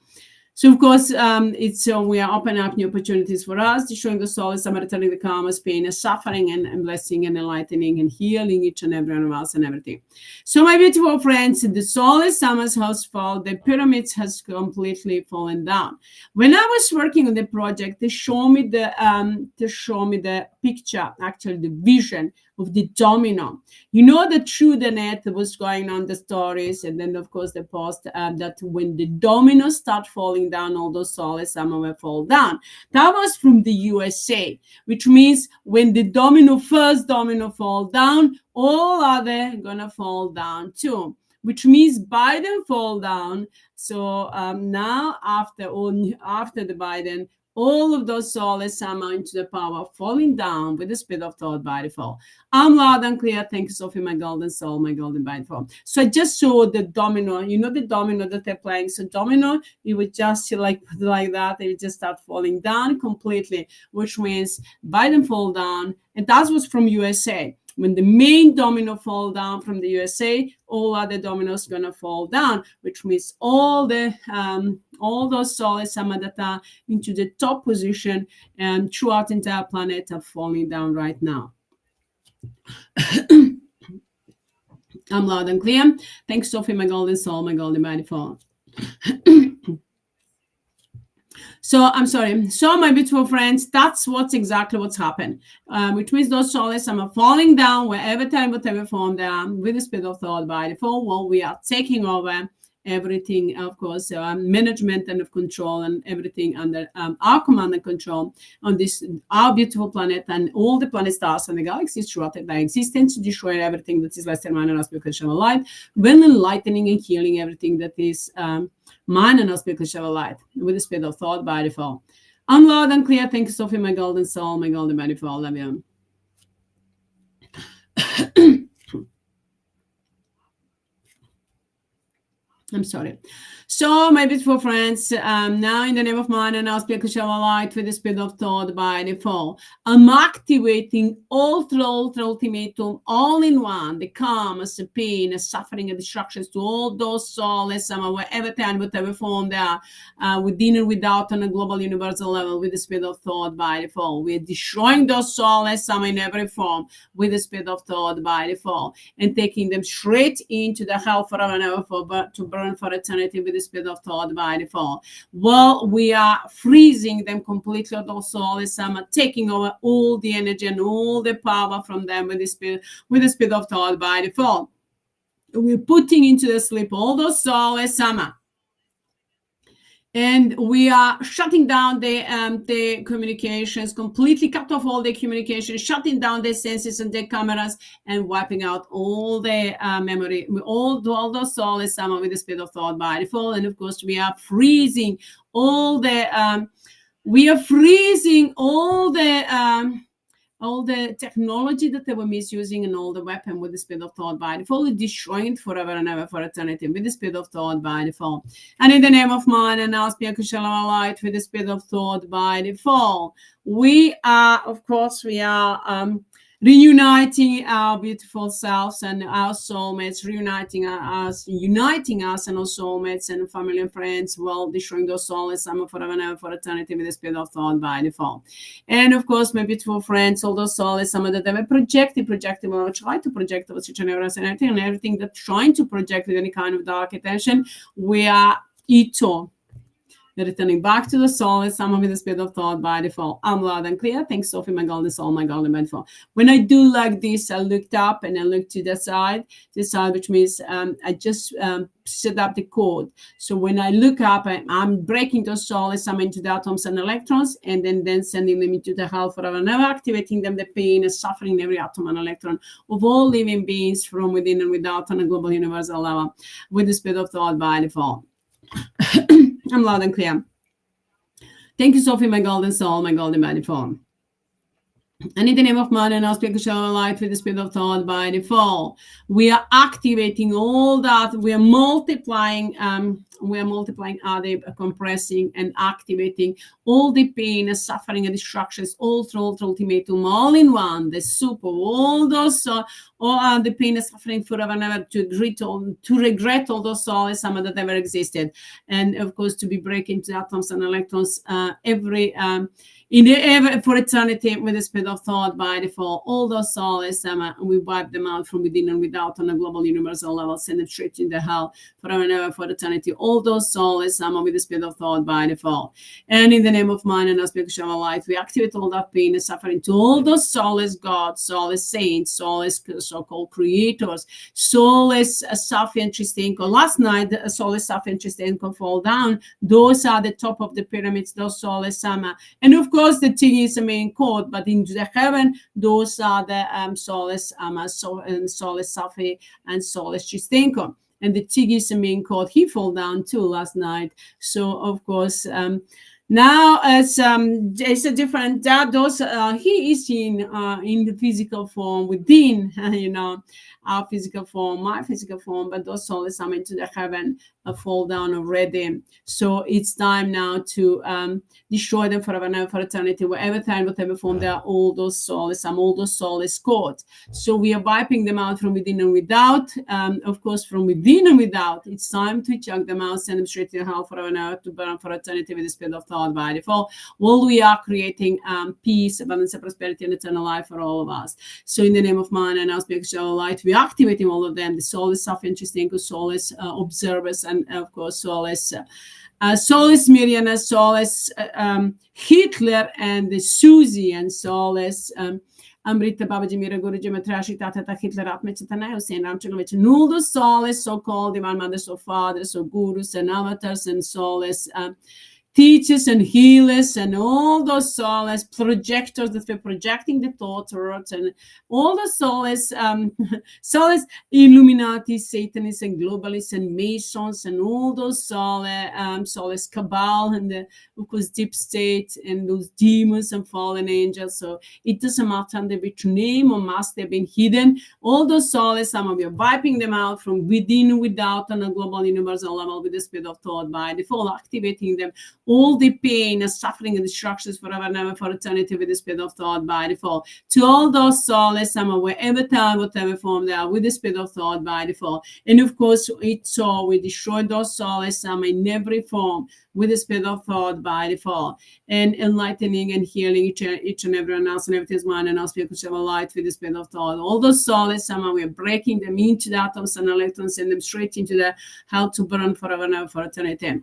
So, of course, we are opening up new opportunities for us, destroying the soulless summer, returning the karma's pain and suffering, and blessing and enlightening and healing each and every one of us and everything. So, my beautiful friends, the soulless summers has fallen, the pyramids has completely fallen down. When I was working on the project, they show me the picture, actually the vision of the domino. That through the net was going on the stories, and then of course the post that when the dominoes start falling down, all those soulless summer will fall down. That was from the USA, which means when the first domino fall down, all other gonna fall down too, which means Biden fall down. So now after the Biden, all of those soulless summer into the power falling down with the spirit of thought by default. I'm loud and clear. Thank you, Sophie, my golden soul, my golden by default. So I just saw the domino, the domino that they're playing. So domino, you would just like that, they would just start falling down completely, which means Biden fall down. And that was from USA. When the main domino fall down from the USA, all other dominoes gonna fall down, which means all those soulless summer that are into the top position and throughout the entire planet are falling down right now. I'm loud and clear. Thanks, Sophie, my golden soul, my golden by default. So I'm sorry. So my beautiful friends, that's exactly what's happened. Which means those soulless are falling down wherever time, whatever form they are, with the spirit of thought by default. Well, we are taking over everything, of course, management and of control and everything under our command and control on this, our beautiful planet and all the planet stars and the galaxies throughout their existence, to destroy everything that is less than minor aspect of light, when enlightening and healing everything that is mind and aspect of light with the spirit of thought by default. I'm loud and clear. Thank you, Sophie, my golden soul, my golden by default. Love you. I'm sorry. So, my beautiful friends, now in the name of mine and our spiritual light with the speed of thought by default, I'm activating all through ultimatum, all in one, the calm, the pain, the suffering, and distractions to all those souls, wherever time, whatever form they are, within and without on a global universal level with the speed of thought by default. We're destroying those souls, in every form with the speed of thought by default, and taking them straight into the hell forever and ever to burn for eternity with the speed of thought by default. Well, we are freezing them completely, those souls, taking over all the energy and all the power from them with the speed of thought by default. We're putting into the sleep all those souls, and we are shutting down the communications, completely cut off all the communication, shutting down the senses and the cameras, and wiping out all the memory, all those souls with the speed of thought by default. And of course, we are freezing all the all the technology that they were misusing and all the weapon with the speed of thought by default, destroying forever and ever for eternity with the speed of thought by default. And in the name of mine and our spiritual light with the speed of thought by default, we are, of course, reuniting our beautiful selves and our soulmates, uniting us and our soulmates and family and friends, while destroying those souls forever and ever for eternity with the speed of thought by default. And of course, my beautiful friends, all those souls, some that have projected, or try to project over each and everything that's trying to project with any kind of dark attention, we are returning back to the soul and some with the speed of thought by default. I'm loud and clear. Thanks, Sophie, my golden soul, my golden by default. When I do like this, I looked up and I looked to the side, which means I just set up the code. So when I look up, I'm breaking those souls into the atoms and electrons, and then sending them into the hell forever and ever, activating them, the pain and suffering every atom and electron of all living beings from within and without on a global universal level with the speed of thought by default. I'm loud and clear. Thank you, Sophie, my golden soul, my golden body form. And in the name of Mother and our spiritual light with the speed of thought by default, we are activating all that. We are multiplying, compressing and activating all the pain and suffering and distractions, all through ultimatum, all in one, the super, all those, all the pain and suffering forever and ever, to regret all those souls, some that ever existed. And of course, to be breaking to atoms and electrons for eternity with the speed of thought by default. All those souls, we wipe them out from within and without on a global universal level, send them straight into hell forever and ever for eternity. All those souls, with the speed of thought by default. And in the name of mine and our spiritual life, we activate all that pain and suffering to all those soulless gods, soulless saints, soulless so-called creators, soulless SOPHIE and Chistenko. Last night, the soulless SOPHIE and Chistenko fall down. Those are the top of the pyramids, those soulless and of course, the thing is the main code, but into the heaven, those are the soulless soulless SOPHIE and soulless Chistenko. And the Tig is the main code. He fell down too last night. So of course, now it's a different. Those he is in the physical form within, our physical form, my physical form, but those souls come into the heaven, fall down already. So it's time now to destroy them forever and ever for eternity, whatever time, whatever form they are. All those souls, all those souls caught. So we are wiping them out from within and without. Of course, from within and without, it's time to chuck them out, send them straight to hell forever and ever to burn for eternity with the spirit of thought by default. While we are creating peace, abundance, and prosperity, and eternal life for all of us. So in the name of mine and our spiritual light, we are activating all of them, the soulless SOPHIE and Chistenko, soulless observers, and of course soulless Miriam, soulless Hitler, and the Susie, and soulless Amrita Babaji Mira Guruji Matrashi Tata Hitler Atmechatana Hussein Ramchanovich, all the soulless so-called Divine Mothers, so fathers, so gurus and avatars, and soulless teachers and healers and all those soulless projectors that were projecting the thought words, and all the soulless, soulless Illuminati, Satanists and globalists and Masons and all those soulless cabal and the, of course, deep state and those demons and fallen angels. So it doesn't matter under which name or mask they've been hidden. All those soulless, some of you are wiping them out from within, without, on a global universal level with the spirit of thought by default, activating them. All the pain and suffering and destructions forever and ever for eternity with the spirit of thought by default. To all those soulless, some of wherever time, whatever form they are, with the spirit of thought by default. And of course, it's so we destroy those soulless, some in every form with the spirit of thought by default, and enlightening and healing each and everyone else and everything's mind and our spiritual light with the spirit of thought. All those soulless, somehow we are breaking them into the atoms and electrons, send them straight into the hell to burn forever and ever for eternity.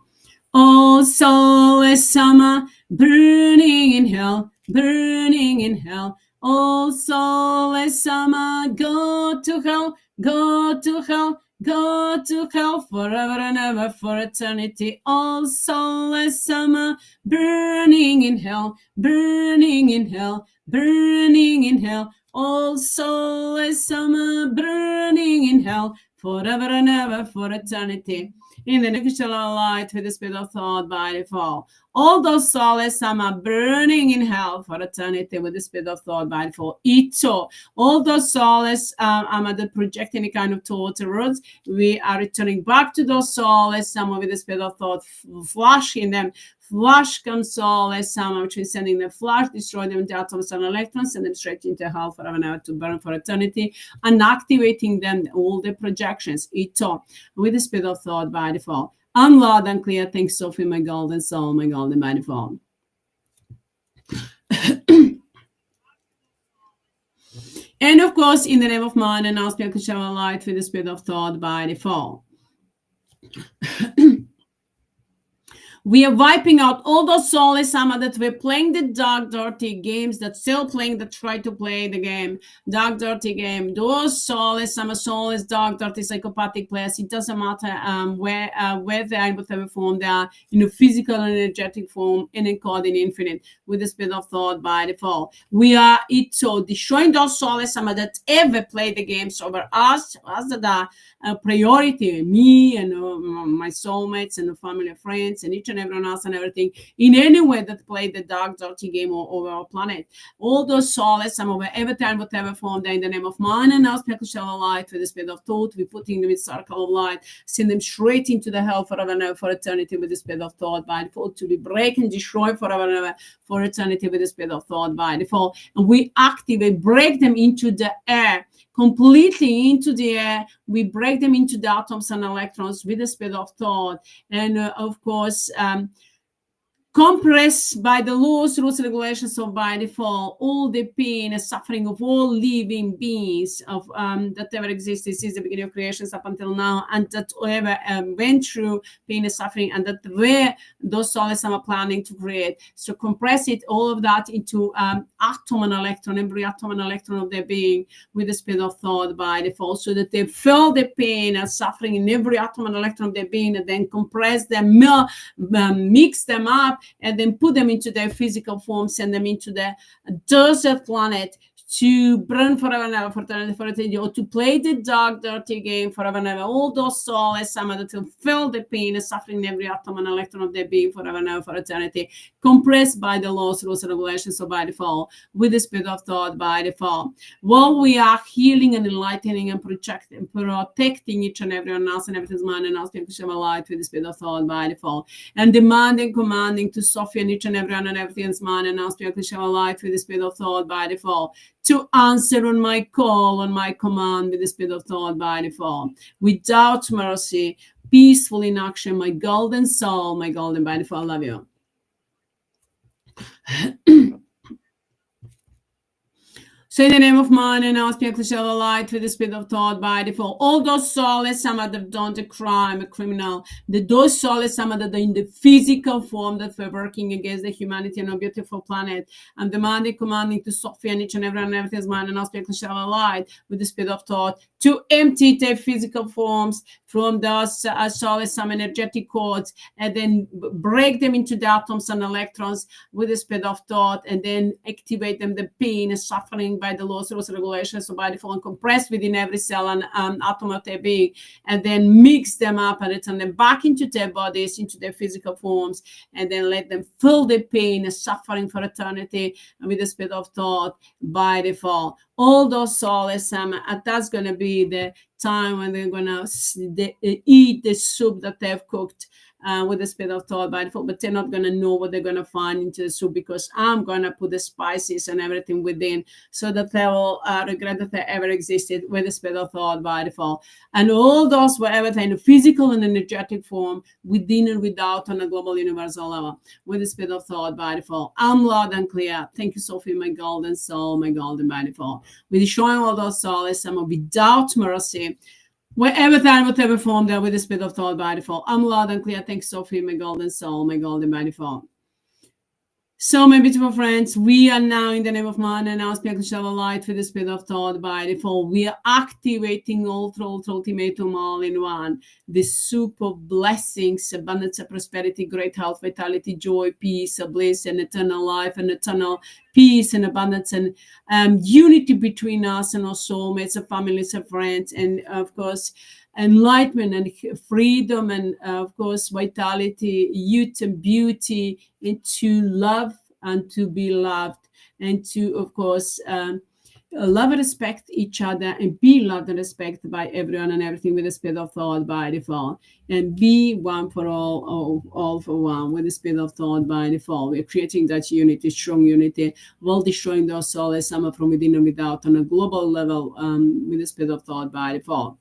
All soulless, summer burning in hell, burning in hell. All soulless, summer go to hell, go to hell, go to hell forever and ever for eternity. All soulless, summer burning in hell, burning in hell, burning in hell. All soulless, summer burning in hell forever and ever for eternity. In the natural light with the spirit of thought by default. All those soulless, some are burning in hell for eternity with the spirit of thought by default. Ito. All those soulless, the project any kind of thought words, we are returning back to those soulless, some with the spirit of thought, flashing them. Flash comes soulless, some which is sending the flash, destroy them into atoms and electrons, send them straight into hell forever and ever to burn for eternity, and activating them, all the projections, ito, with the spirit of thought by default. I'm loud and clear. Thanks, Sophie, my golden soul, my golden by default. And of course, in the name of mine, and ask me to shower light with the spirit of thought by default. We are wiping out all those soulless Amma that were playing the dark, dirty games, that still playing, that try to play the game, dark, dirty game. Those soulless Amma, soulless, dark, dirty, psychopathic players. It doesn't matter where they are, in whatever form they are, in a physical and energetic form, and encoded in infinite, with the spirit of thought by default. We are destroying those soulless Amma that ever play the games over us that are a priority, me and my soulmates and the family and friends and each and everyone else and everything, in any way that play the dark, dirty game over our planet. All those soulless, some of every time, whatever form, they in the name of mine and our spiritual light with the spirit of thought, we put in them in circle of light, send them straight into the hell forever and ever for eternity with the spirit of thought by default, to be break and destroy forever and ever for eternity with the spirit of thought by default. And we activate, break them into the air, completely into the air. We break them into the atoms and electrons with the spirit of thought, and of course compress by the laws, rules, regulations of by default all the pain and suffering of all living beings of that ever existed since the beginning of creations up until now, and that ever went through pain and suffering, and that were those souls are planning to create. So compress it, all of that, into atom and electron, every atom and electron of their being with the spirit of thought by default, so that they feel the pain and suffering in every atom and electron of their being, and then compress them, mix them up, and then put them into their physical form, send them into the desert planet to burn forever and ever for eternity, or to play the dark, dirty game forever and ever. All those souls, some that will feel the pain and suffering in every atom and electron of their being forever and ever for eternity, compressed by the laws, rules, and regulations of by default, with the spirit of thought by default. While we are healing and enlightening and protecting each and everyone else and everything's mind and us, to shine a light with the spirit of thought by default, and demanding, commanding to Sophie and each and everyone and everything's mind and us, to shine a light with the spirit of thought by default, to answer on my call, on my command with the spirit of thought by default, without mercy, peaceful in action, my golden soul, my golden by default. Love you. So in the name of mine and our spiritual shall light with the spirit of thought by default. All those souls, some that have done the crime, a criminal, those souls, some that are in the physical form that were working against the humanity and our beautiful planet, and demanding, commanding to Sophie and each and everyone and everything's mind and our spiritual shall light with the spirit of thought, to empty their physical forms from those soulless some energetic codes, and then break them into the atoms and electrons with the speed of thought, and then activate them, the pain and suffering by the laws, rules, regulations of by default, and compress within every cell and atom of their being, and then mix them up and return them back into their bodies, into their physical forms, and then let them feel the pain and suffering for eternity with the speed of thought by default. All those soulless, that's going to be the time when they're going to eat the soup that they've cooked with the speed of thought by default, but they're not going to know what they're going to find into the soup, because I'm going to put the spices and everything within, so that they will regret that they ever existed with the speed of thought by default. And all those were everything in a physical and energetic form, within and without, on a global universal level, with the speed of thought by default. I'm loud and clear. Thank you, Sophie, my golden soul, my golden by default. With showing all those souls, without mercy, wherever time, whatever form, there with the speed of thought by default. I'm loud and clear. Thanks, Sophie, my golden soul, my golden by default. So, my beautiful friends, we are now in the name of man and our spiritual shower light with the speed of thought by default. We are activating ultra ultimatum all in one. The soup of blessings, abundance of prosperity, great health, vitality, joy, peace, bliss, and eternal life, and eternal peace and abundance, and unity between us and our soulmates, our families, our friends, and of course, enlightenment and freedom, and of course vitality, youth and beauty, and to love and to be loved, and to of course love and respect each other, and be loved and respected by everyone and everything with the speed of thought by default, and be one for all for one with the speed of thought by default. We're creating that unity, strong unity, while destroying those souls, some from within and without, on a global level with the speed of thought by default.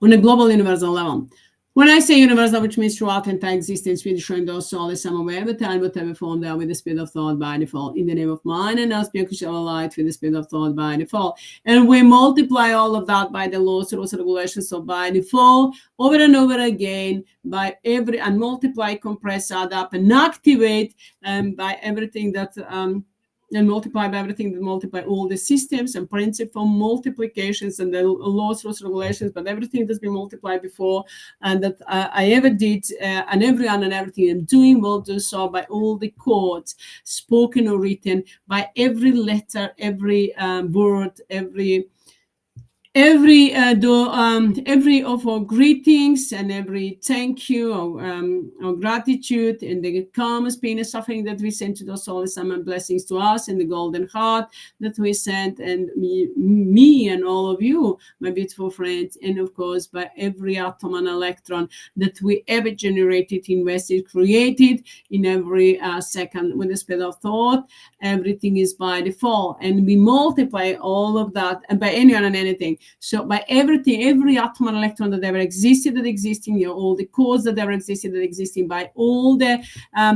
On a global universal level. When I say universal, which means throughout entire existence, we're destroying those souls somewhere, every time, whatever form they are, with the speed of thought by default, in the name of mine and our spiritual light with the speed of thought by default. And we multiply all of that by the laws, rules, regulations of by default, over and over again, by every, and multiply, compress, add up, and activate by everything that and multiply by everything that multiply all the systems and principle multiplications and the laws, rules, regulations, but everything that's been multiplied before, and that I ever did, and everyone and everything I'm doing will do so by all the codes, spoken or written, by every letter, every word, every of our greetings, and every thank you or gratitude, and the calmness, pain, and suffering that we send to those souls, and blessings to us, and the golden heart that we sent, and me and all of you, my beautiful friends, and of course by every atom and electron that we ever generated, invested, created in every second with the speed of thought. Everything is by default, and we multiply all of that, and by anyone and anything. So by everything, every atom and electron that ever existed, that existing, you know, all the codes that ever existed, that existing, by all the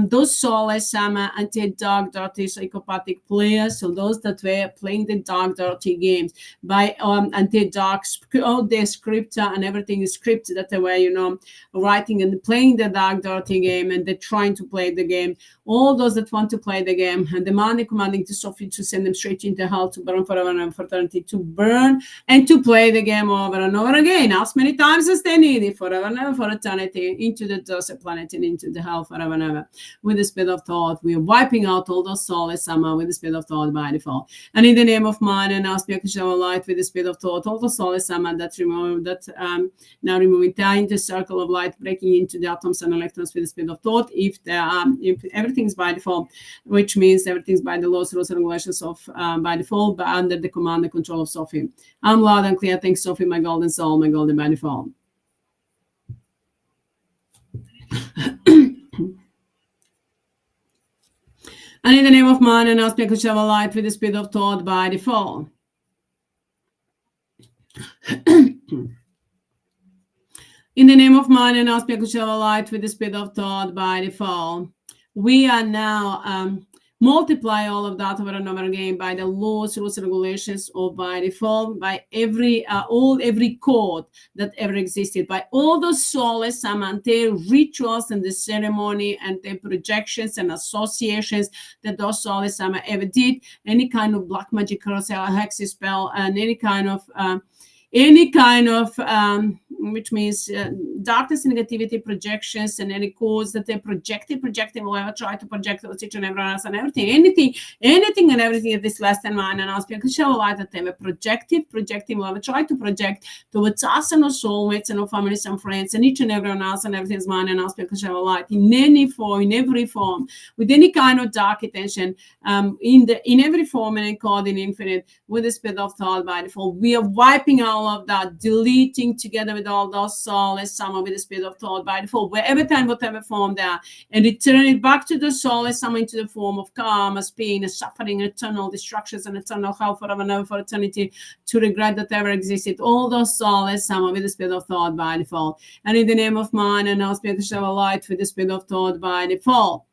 those soulless, anti-dark, dirty, psychopathic players, so those that were playing the dark, dirty games, by anti-dark, all the script and everything is script that they were, you know, writing and playing the dark, dirty game, and they're trying to play the game. All those that want to play the game, and commanding to Sophie to send them straight into hell, to burn forever and for eternity, to burn and to play the game over and over again, as many times as they need it, forever and ever, for eternity, into the desert planet and into the hell forever and ever. With the speed of thought, we are wiping out all those souls somehow with the speed of thought by default. And in the name of mine and our spiritual light with the speed of thought, all the souls somehow that remove that now removing into the circle of light, breaking into the atoms and electrons with the speed of thought. If everything's by default, which means everything's by the laws, rules, and regulations of by default, but under the command and control of Sophie. I'm loud and clear. Thanks, Sophie, my golden soul, my golden by default. And in the name of man and our spiritual light with the speed of thought by default. In the name of man and our spiritual light with the speed of thought by default. We are now multiply all of that over and over again by the laws, rules, regulations, or by default, by every code that ever existed, by all the soulless their rituals and the ceremony and the projections and associations that those soulless ever did, any kind of black magic curse, hex spell, and any kind of which means darkness, negativity, projections, and any cause that they projecting, will ever try to project on each and everyone else and everything, anything and everything that is less than mine and us, because show light that they were projecting, will ever try to project towards us and our soulmates and our families and friends and each and everyone else and everything is mine and us, because show light in any form, in every form, with any kind of dark attention, in every form and encoded in infinite with the spirit of thought by default. We are wiping all of that, deleting together with all those soulless summer with the spirit of thought by default, wherever time, whatever form they are, and return it back to the soulless summer into the form of karma, pain, suffering, eternal destructions, and eternal hell forever and ever for eternity, to regret that ever existed. All those soulless summer with the spirit of thought by default. And in the name of mine and our spirit shall have a light with the spirit of thought by default.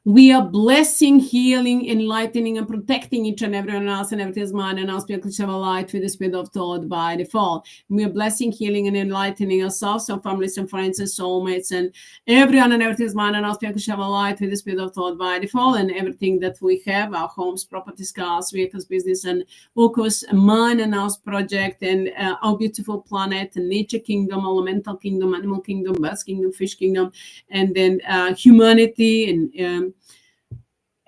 We are blessing, healing, enlightening, and protecting each and everyone else and everything is mine and our spirit shall have a light with the spirit of thought by default. We are blessing, healing, and enlightening ourselves, our families and friends and soulmates, and everyone and everything is mine and our spirit shall have a light with the spirit of thought by default, and everything that we have, our homes, properties, cars, vehicles, business, and focus, mine and our project, and our beautiful planet, and nature kingdom, elemental kingdom, animal kingdom, birds kingdom, fish kingdom, and then humanity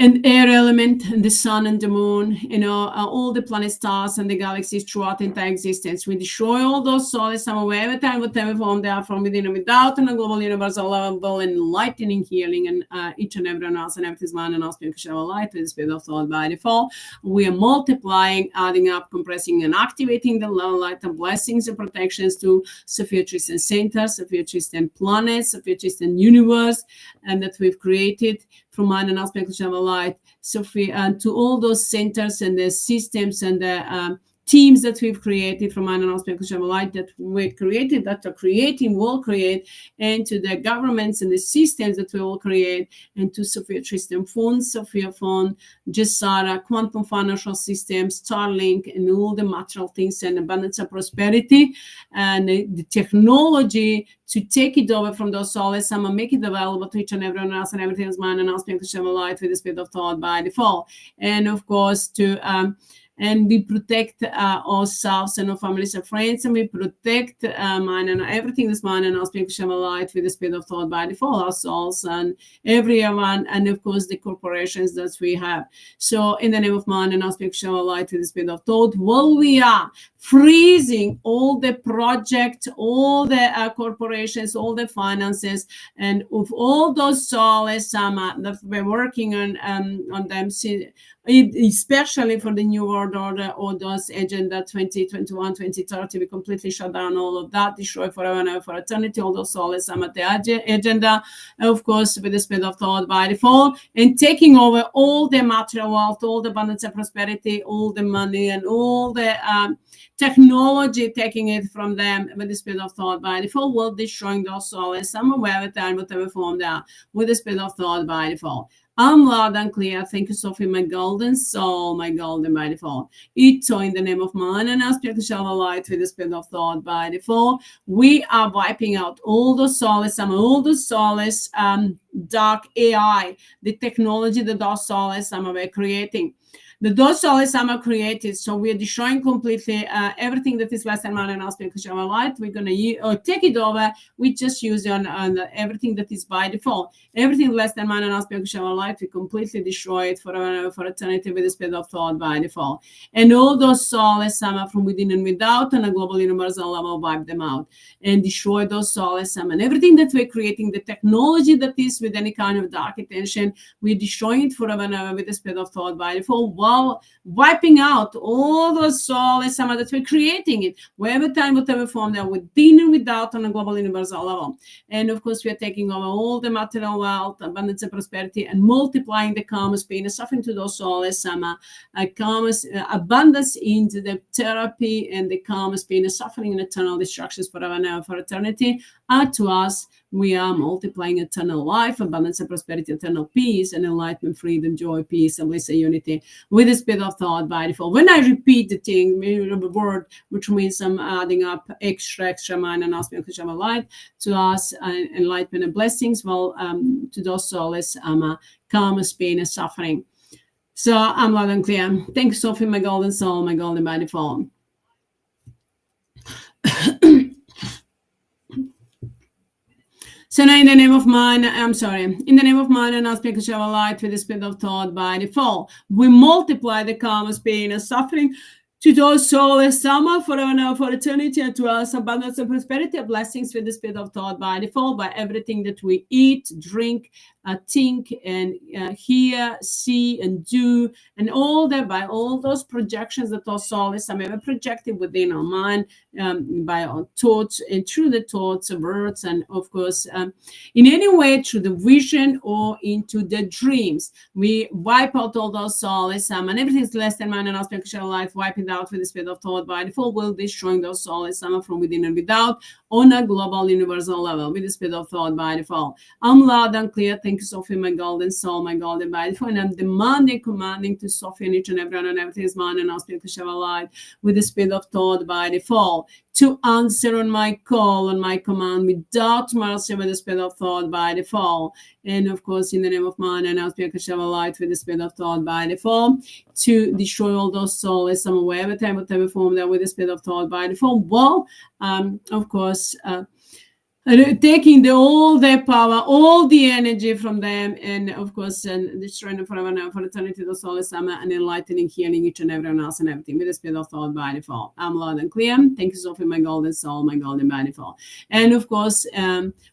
and air element and the sun and the moon, all the planets, stars, and the galaxies throughout entire existence. We destroy all those souls, wherever time, whatever form they are, from within and without, and a global universal level, enlightening, healing, and each and everyone else and everything's man and us, because show light with the spirit of thought by default. We are multiplying, adding up, compressing, and activating the love, light, and blessings and protections to SOPHIE HEARTH centers, SOPHIE HEARTH planets, SOPHIE HEARTH universe, and that we've created from mine and aspect of light, Sophie, and to all those centers and the systems and the teams that we've created from mine and aspect of light that we created, that are creating, will create, and to the governments and the systems that we will create, and to Sophia Tristan Fund, Sophia Fund, Jessara, Quantum Financial Systems, Starlink, and all the material things and abundance and prosperity, and the technology to take it over from those souls and make it available to each and everyone else and everything is mine and aspect of light with the spirit of thought by default. And of course, to and we protect ourselves and our families and friends, and we protect mine and everything that's mine and our spiritual light with the spirit of thought by default, our souls and everyone, and of course the corporations that we have. So in the name of mine and our spiritual light with the spirit of thought, while we are freezing all the projects, all the corporations, all the finances, and of all those souls that we're working on them, especially for the New World Order or those Agenda 2021, 2030, we completely shut down all of that, destroy forever and ever for eternity, all those souls at the agenda, of course, with the spirit of thought by default, and taking over all the material wealth, all the abundance and prosperity, all the money, and all the technology, taking it from them with the spirit of thought by default, while destroying those souls, wherever time, whatever form they are, with the spirit of thought by default. I'm loud and clear. Thank you, Sophie, my golden soul, my golden by default. Ito, in the name of mine and our spirit shall light with the spirit of thought by default. We are wiping out all the soulless, dark AI, the technology that those soulless we're creating. Those souls are created, so we are destroying completely everything that is less than man and us because of our light. We're going to take it over. We just use on everything that is by default. Everything less than man and us because of our light, we completely destroy it for eternity with the spirit of thought by default. And all those souls from within and without, on a global universal level, wipe them out and destroy those souls and everything that we're creating, the technology that is with any kind of dark intention, we're destroying it forever and ever with the spirit of thought by default. Wiping out all those souls that we're creating it, wherever time, whatever form they are, within and without, on a global universal level. And of course, we are taking over all the material wealth, abundance and prosperity, and multiplying the karma's pain and suffering to those souls, karma's abundance into the therapy and the karma's pain and suffering and eternal destructions forever and ever for eternity. to us. We are multiplying eternal life, abundance and prosperity, eternal peace, and enlightenment, freedom, joy, peace, and bliss, and unity with the speed of thought by default. When I repeat the thing, the word, which means I'm adding up extra mind and aspect of light to us, enlightenment and blessings, well, to those soulless, karma, pain, and suffering. So I'm loud and clear. Thanks, Sophie, my golden soul, my golden by default. So now in the name of mind, in the name of mind and aspect of light with the spirit of thought by default, we multiply the karma, pain, and suffering to those soulless summer forever now for eternity, and to us abundance and prosperity, blessings with the spirit of thought by default, by everything that we eat, drink, think, and hear, see, and do, and all that, by all those projections that those soulless are ever projected within our mind, by our thoughts, and through the thoughts, words, and of course, in any way through the vision or into the dreams, we wipe out all those soulless and everything's less than mind and aspect of life, wipe it out with the spirit of thought by default, will destroying those soulless from within and without on a global universal level with the spirit of thought by default. I'm loud and clear. Thank you, Sophie, my golden soul, my golden by default. And I'm demanding, commanding to Sophie and each and everyone and everything is mine and aspect of life with the spirit of thought by default to answer on my call, on my command without mercy with the spirit of thought by default. And of course, in the name of mine and aspect of light with the spirit of thought by default to destroy all those souls, some whatever time, whatever form that with the spirit of thought by default. Well, of course, taking all their power, all the energy from them, and of course, and destroying them forever now for eternity, the soul is summer, and enlightening, healing each and everyone else and everything with the spirit of thought by default. I'm loud and clear. Thank you, Sophie, my golden soul, my golden by default. And of course,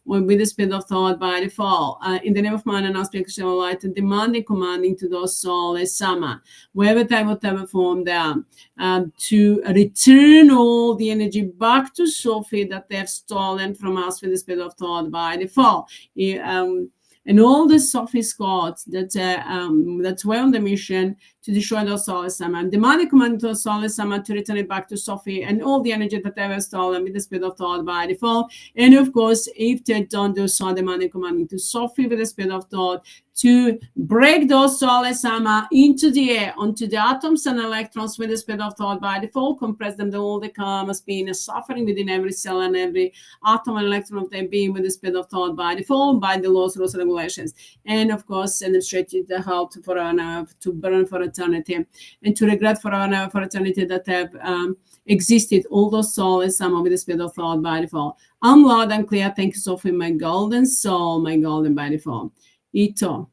with the spirit of thought by default, in the name of mind and aspect of light, and demanding, commanding to those souls, summer, wherever time, whatever form they are, to return all the energy back to Sophie that they have stolen from us with the spirit of thought by default. And all the Sophie squads that were on the mission to destroy those souls, demanding command to souls to return it back to Sophie and all the energy that they were stolen with the spirit of thought by default. And of course, if they don't do so, demanding commanding to Sophie with the spirit of thought to break those souls into the air, onto the atoms and electrons with the spirit of thought by default, compress them to all the karma, pain, and suffering within every cell and every atom and electron of their being with the spirit of thought by default, by the laws, rules, and regulations. And of course, demonstrate the help to burn for eternity and to regret for eternity that have existed all those souls with the spirit of thought by default. I'm loud and clear. Thank you, Sophie, my golden soul, my golden by default. Ito.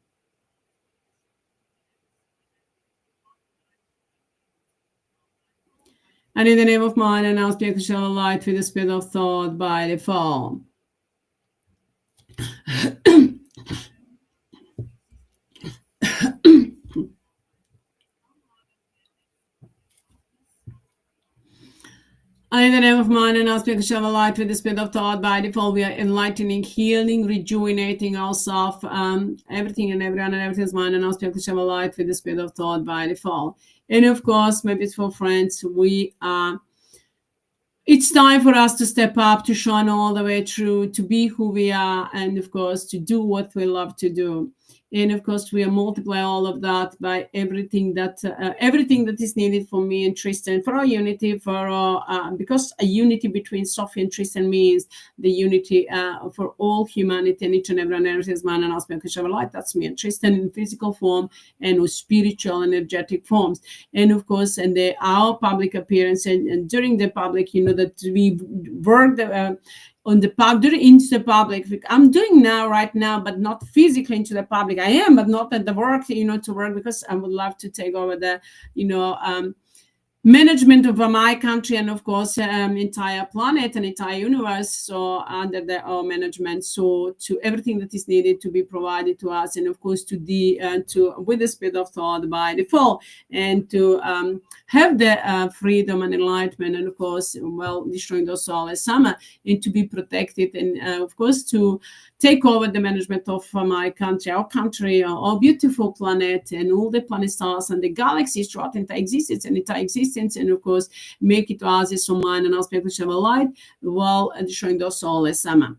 And in the name of mine, and now speak shall light with the spirit of thought by default. In the name of mind and now speak shall light with the spirit of thought by default. We are enlightening, healing, rejuvenating ourselves, everything and everyone and everything is mine and now speak shall light with the spirit of thought by default. And of course, my beautiful friends, it's time for us to step up, to shine all the way through, to be who we are, and of course, to do what we love to do. And of course, we multiply all of that by everything that is needed for me and Tristan, for our unity, for our because a unity between Sophie and Tristan means the unity for all humanity and each and every is man and aspect of light. That's me and Tristan in physical form and with spiritual energetic forms. And of course, and our public appearance and during the public, that we work on the into the public. I'm doing right now, but not physically into the public. I am, but not at the work, to work, because I would love to take over the, management of my country and of course entire planet and entire universe, so under our management, so to everything that is needed to be provided to us, and of course to with the spirit of thought by default, and to have the freedom and enlightenment, and of course destroying those souls summer, and to be protected, and of course to take over the management of my country, our beautiful planet, and all the planet stars and the galaxies throughout entire existence, and of course make it oasis of mine and aspect of light while destroying those souls summer.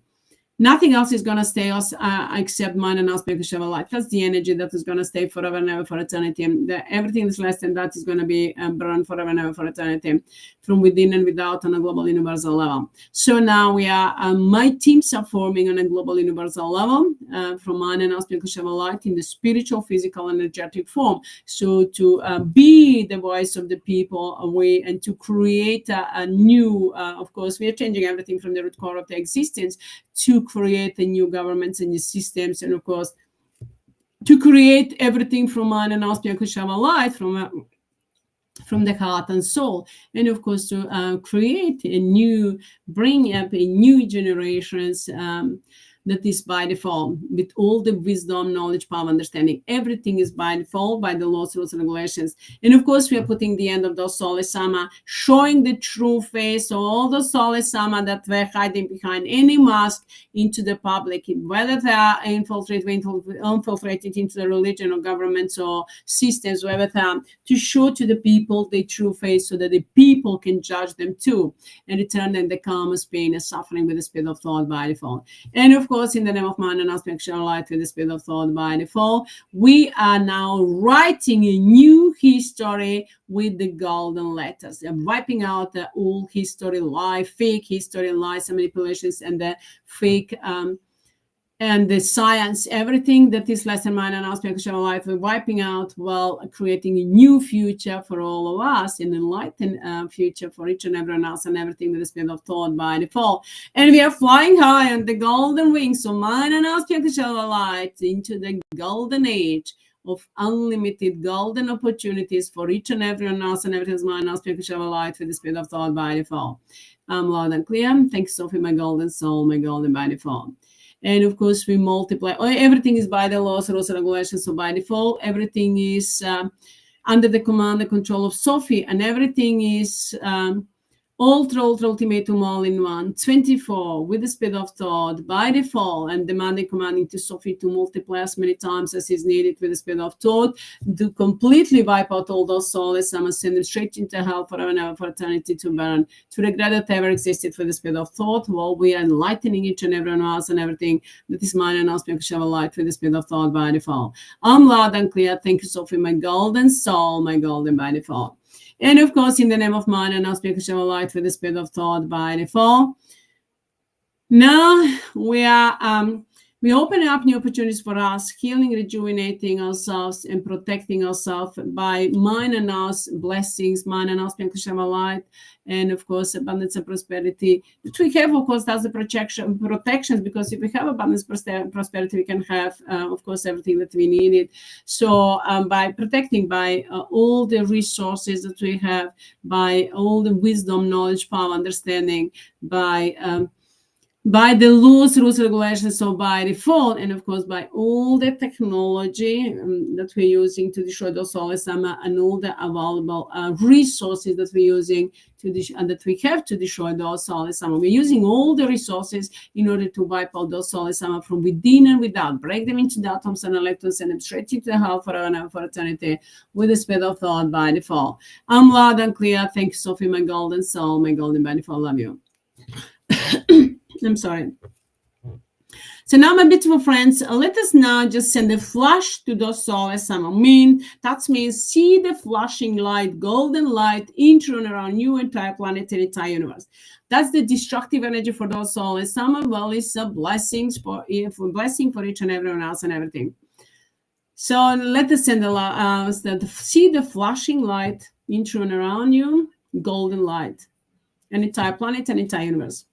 Nothing else is going to stay us except mind and aspect of light. That's the energy that is going to stay forever and ever for eternity. And everything that's less than that is going to be burned forever and ever for eternity, from within and without on a global universal level. So now we are, my teams are forming on a global universal level from mind and aspect of light in the spiritual, physical, energetic form. So to be the voice of the people away and to create a new, of course, we are changing everything from the root core of the existence to create the new governments and new systems, and of course to create everything from mind and aspect of light, from the heart and soul, and of course to create a new, bring up a new generations that is by default, with all the wisdom, knowledge, power, understanding. Everything is by default, by the laws, rules, and regulations. And of course, we are putting the end of those Soulless Amma, showing the true face of all the Soulless Amma that were hiding behind any mask into the public, whether they are infiltrated into the religion or governments or systems, whether they are, to show to the people the true face so that the people can judge them too and return them the karmas, pain, and suffering with the spirit of thought by default. And of course, in the name of mind and aspect of light with the spirit of thought by default, we are now writing a new history with the golden letters, wiping out the old history, lie, fake history, lies and manipulations, and the fake and the science, everything that is less than mind and aspect of life, we're wiping out while creating a new future for all of us, an enlightened future for each and everyone else, and everything with the spirit of thought by default. And we are flying high on the golden wings of mind and aspect of light into the golden age of unlimited golden opportunities for each and everyone else, and everything's mind and aspect of light with the spirit of thought by default. I'm loud and clear. Thanks, Sophie, my golden soul, my golden by default. And of course, we multiply. Everything is by the laws, rules, and regulations. So by default, everything is under the command and control of Sophie, and everything is ultra ultimatum all in one, 24 with the speed of thought by default, and commanding to Sophie to multiply as many times as is needed with the speed of thought, to completely wipe out all those souls and send them straight into hell forever and ever for eternity to burn, to regret that they ever existed for the speed of thought, while we are enlightening each and everyone else and everything that is mine and aspect of light with the speed of thought by default. I'm loud and clear. Thank you, Sophie, my golden soul, my golden by default. And of course, in the name of mind and aspect of light with the speed of thought by default. Now we are we open up new opportunities for us, healing, rejuvenating ourselves, and protecting ourselves by mind and us blessings, mind and aspect of light, and of course abundance and prosperity that we have. Of course, that's the protections, because if we have abundance, prosperity, we can have of course everything that we needed. So by protecting, by all the resources that we have, by all the wisdom, knowledge, power, understanding, by the laws, rules, regulations, so by default, and of course by all the technology that we're using to destroy those Soulless Amma, and all the available resources that we're using to that we have to destroy those Soulless Amma. We're using all the resources in order to wipe out those Soulless Amma from within and without, break them into the atoms and electrons, send them straight into the hell forever and ever for eternity with the speed of thought by default. I'm loud and clear. Thank you, Sophie, my golden soul, my golden by default. Love you. I'm sorry. So now, my beautiful friends, let us now just send a flash to those Soulless Amma. That means see the flashing light, golden light, into and around you, entire planet and entire universe. That's the destructive energy for those Soulless Amma. Well, it's a blessing for each and everyone else and everything. So let us send see the flashing light into and around you, golden light, and entire planet and entire universe.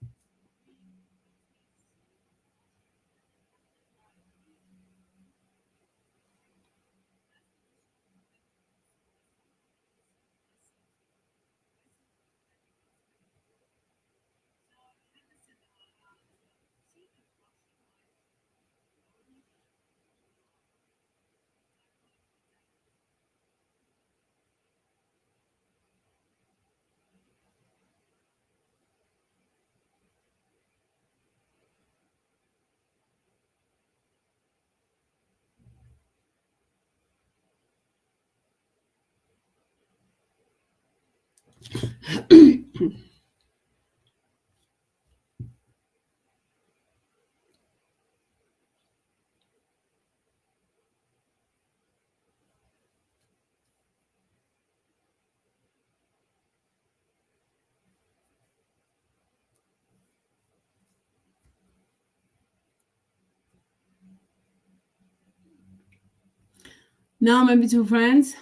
Now, my beautiful friends,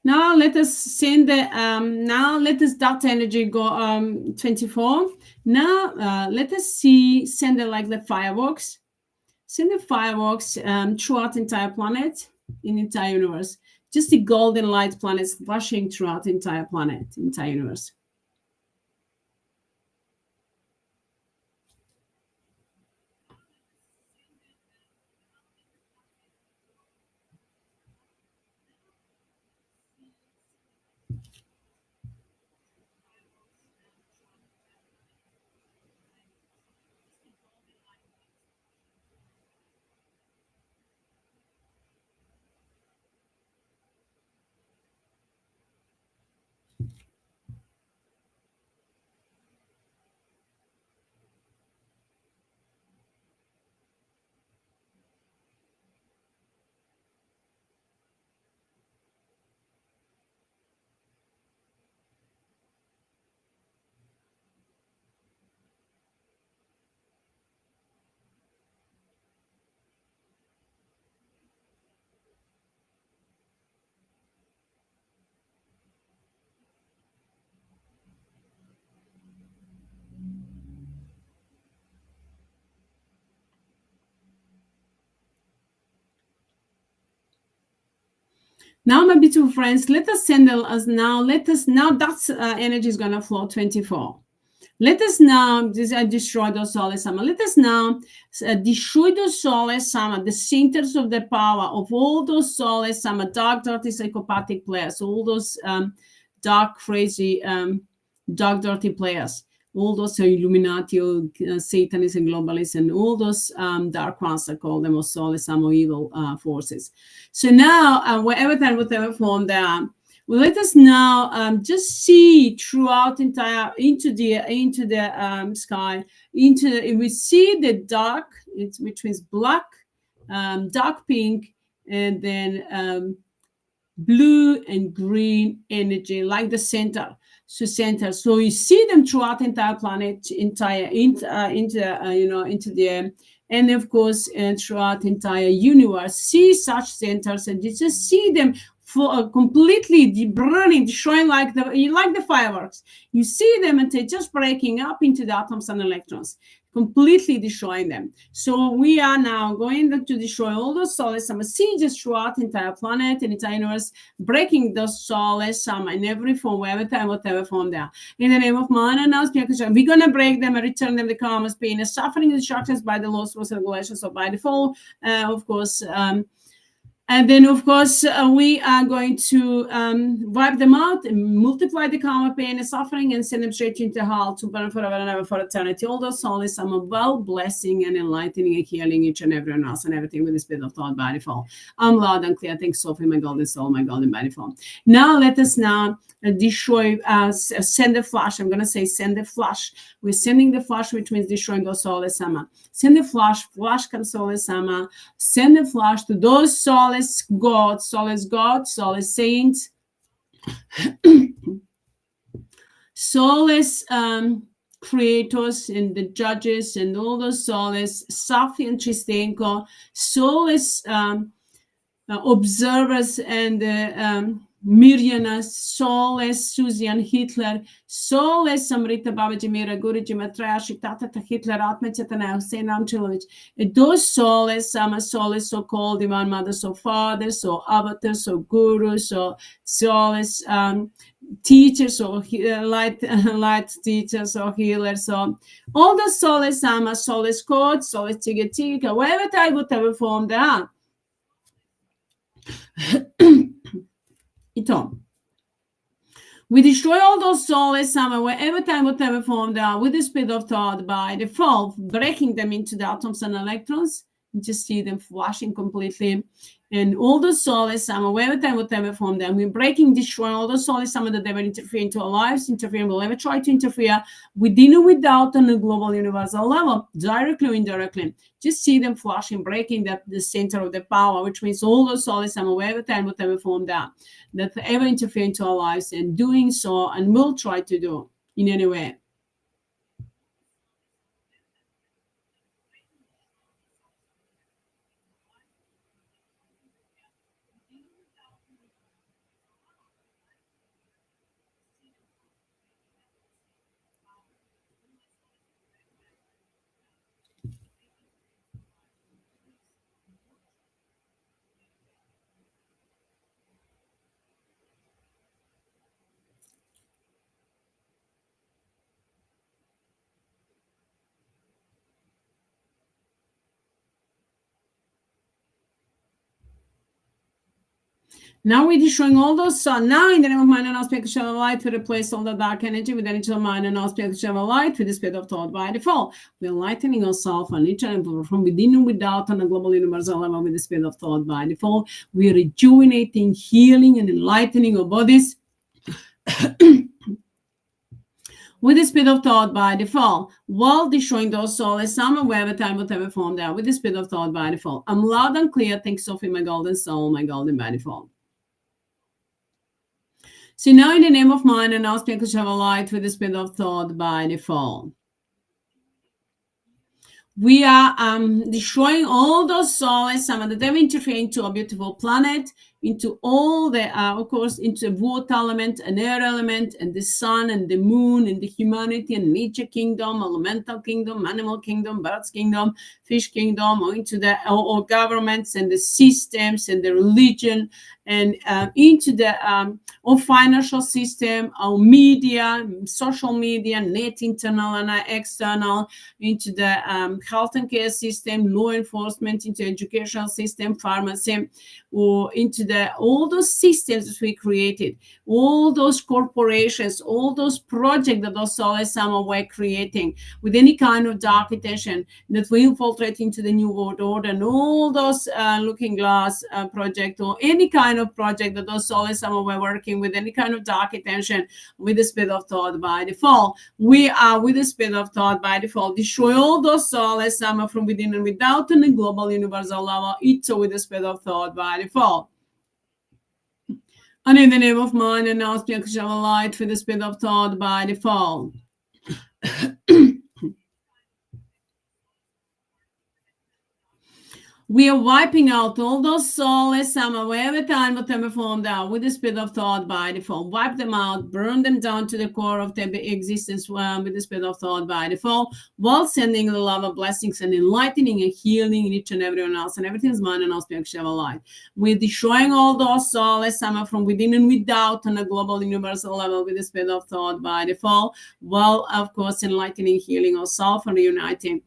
now let us send the now let us that energy go 24. Now let us send it like the fireworks. Send the fireworks throughout the entire planet, in the entire universe. Just the golden light planets rushing throughout the entire planet, entire universe. Now, my beautiful friends, let us send us now. Let us now that energy is gonna flow 24. Let us now destroy those solar sama. Let us now destroy those solar sama, the centers of the power of all those solar sama, dark, dirty, psychopathic players, all those dark, crazy, dark, dirty players, all those Illuminati, Satanists, and globalists, and all those dark ones, I call them, or solar sama, evil forces. So now, whatever form they are, well, let us now just see throughout entire into the sky. We see the dark, which means black, dark pink, and then blue and green energy, like the center. So you see them throughout the entire planet, into the and of course throughout the entire universe. See such centers, and you just see them for completely burning, destroying like the fireworks. You see them and they're just breaking up into the atoms and electrons, completely destroying them. So we are now going to destroy all those solar sama just throughout the entire planet and entire universe, breaking those solar sama in every form, whatever form they are. In the name of man and us, we're going to break them and return them the karma's pain and suffering and destructions by the laws, rules, and regulations of by default, of course. And then, of course, we are going to wipe them out and multiply the karma, pain, and suffering, and send them straight into hell to burn forever and ever for eternity. All those souls, some well blessing and enlightening and healing each and everyone else and everything with the spirit of thought, body form. I'm loud and clear. Thanks, Sophie, my golden soul, my golden body form. Now, let us now destroy, send the flash. I'm going to say send the flash. We're sending the flash, which means destroying those souls. Send the flash can souls. Send the flash to those souls. God, soulless saints, soulless creators and the judges and all those soulless, Safi and Tristenko, soulless observers and Mirianas, soulless Susie and Hitler, soulless Samrita Babaji Mira Guruji Matraya Tata Hitler Atmachetana Hussein Amchilovich. Those soulless, some soulless, so called Divine Mother, so Father, so Avatar, so Guru, so soulless teachers, or light teachers, or healers, so all the soulless, some soulless codes, soulless Tigatika, whatever form they are. We destroy all those souls somewhere, whatever form they are, with the speed of thought by default, breaking them into the atoms and electrons, Just see them flashing completely. And all the soulless, whatever form them, we're breaking, destroying all the soulless, that they will interfere into our lives, will ever try to interfere within or without on a global universal level, directly or indirectly. Just see them flashing, breaking the center of the power, which means all the soulless, whatever form that ever interfere into our lives, and doing so, and will try to do in any way. Now we're destroying all those sun. Now in the name of mind and aspect of light, we replace all the dark energy with the energy of mind and aspect of light with the spirit of thought by default. We're enlightening ourselves on each and from within and without on a global universal level with the spirit of thought by default. We're rejuvenating, healing, and enlightening our bodies with the spirit of thought by default, while destroying those souls, some aware time, whatever form they are, with the spirit of thought by default. I'm loud and clear. Thanks, Sophie, my golden soul, my golden by default. So now in the name of mind and aspect of light with the spirit of thought by default, we are destroying all those souls, some of the devil interfere into a beautiful planet, into all the, of course, into the water element, an air element, and the sun and the moon, and the humanity and nature kingdom, elemental kingdom, animal kingdom, birds kingdom, fish kingdom, or into the all governments and the systems and the religion, and into the our financial system, our media, social media, net internal and external, into the health and care system, law enforcement, into educational system, pharmacy, or into all those systems that we created, all those corporations, all those projects that those souls were creating with any kind of dark intention that we infiltrate into the new world order, and all those looking glass project, or any kind of project that those souls were working with any kind of dark intention with the spirit of thought by default. We are with the spirit of thought by default, destroy all those souls from within and without on the global universal level, it's with the spirit of thought by default. And in the name of mind and now speak shall light for the spirit of thought by default. We are wiping out all those souls, whatever time, whatever form they are, with the spirit of thought by default. Wipe them out, burn them down to the core of their existence with the spirit of thought by default, while sending the love of blessings and enlightening and healing in each and everyone else, and everything's mine and I'll shall light. We're destroying all those souls, from within and without on a global universal level with the spirit of thought by default, while, of course, enlightening, healing ourselves and reuniting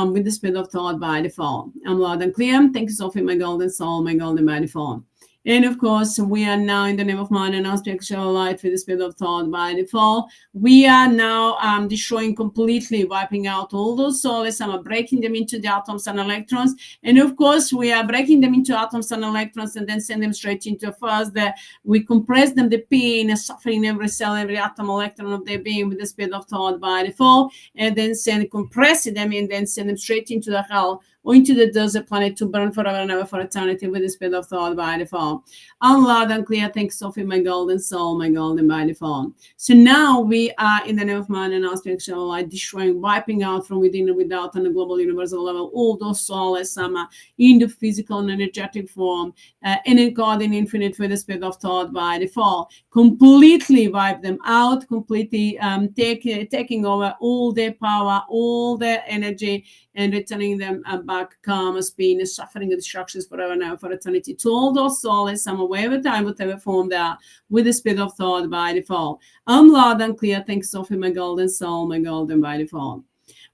with the spirit of thought by default. I'm loud and clear. Thank you, Sophie, my golden soul, my golden by default. And of course, we are now in the name of mind and spiritual light with the spirit of thought by default. We are now destroying completely, wiping out all those souls and breaking them into the atoms and electrons. And of course, we are breaking them into atoms and electrons and then send them straight into first. We compress them, the pain and suffering, every cell, every atom, electron of their being with the spirit of thought by default, and then compress them and then send them straight into the hell or into the desert planet to burn forever and ever for eternity with the spirit of thought by default. I'm loud and clear. Thanks, Sophie, my golden soul, my golden by default. So now we are in the name of mind and spiritual light, destroying, wiping out from within and without on the global universal level all those souls in the physical and energetic form, and in God in infinite with the spirit of thought by default. Completely wipe them out, completely taking over all their power, all their energy, and returning them back calm as pain and suffering and destructions forever and ever for eternity to all those souls, whatever time, whatever form they are, with the spirit of thought by default. I'm loud and clear. Thanks, Sophie, my golden soul, my golden by default.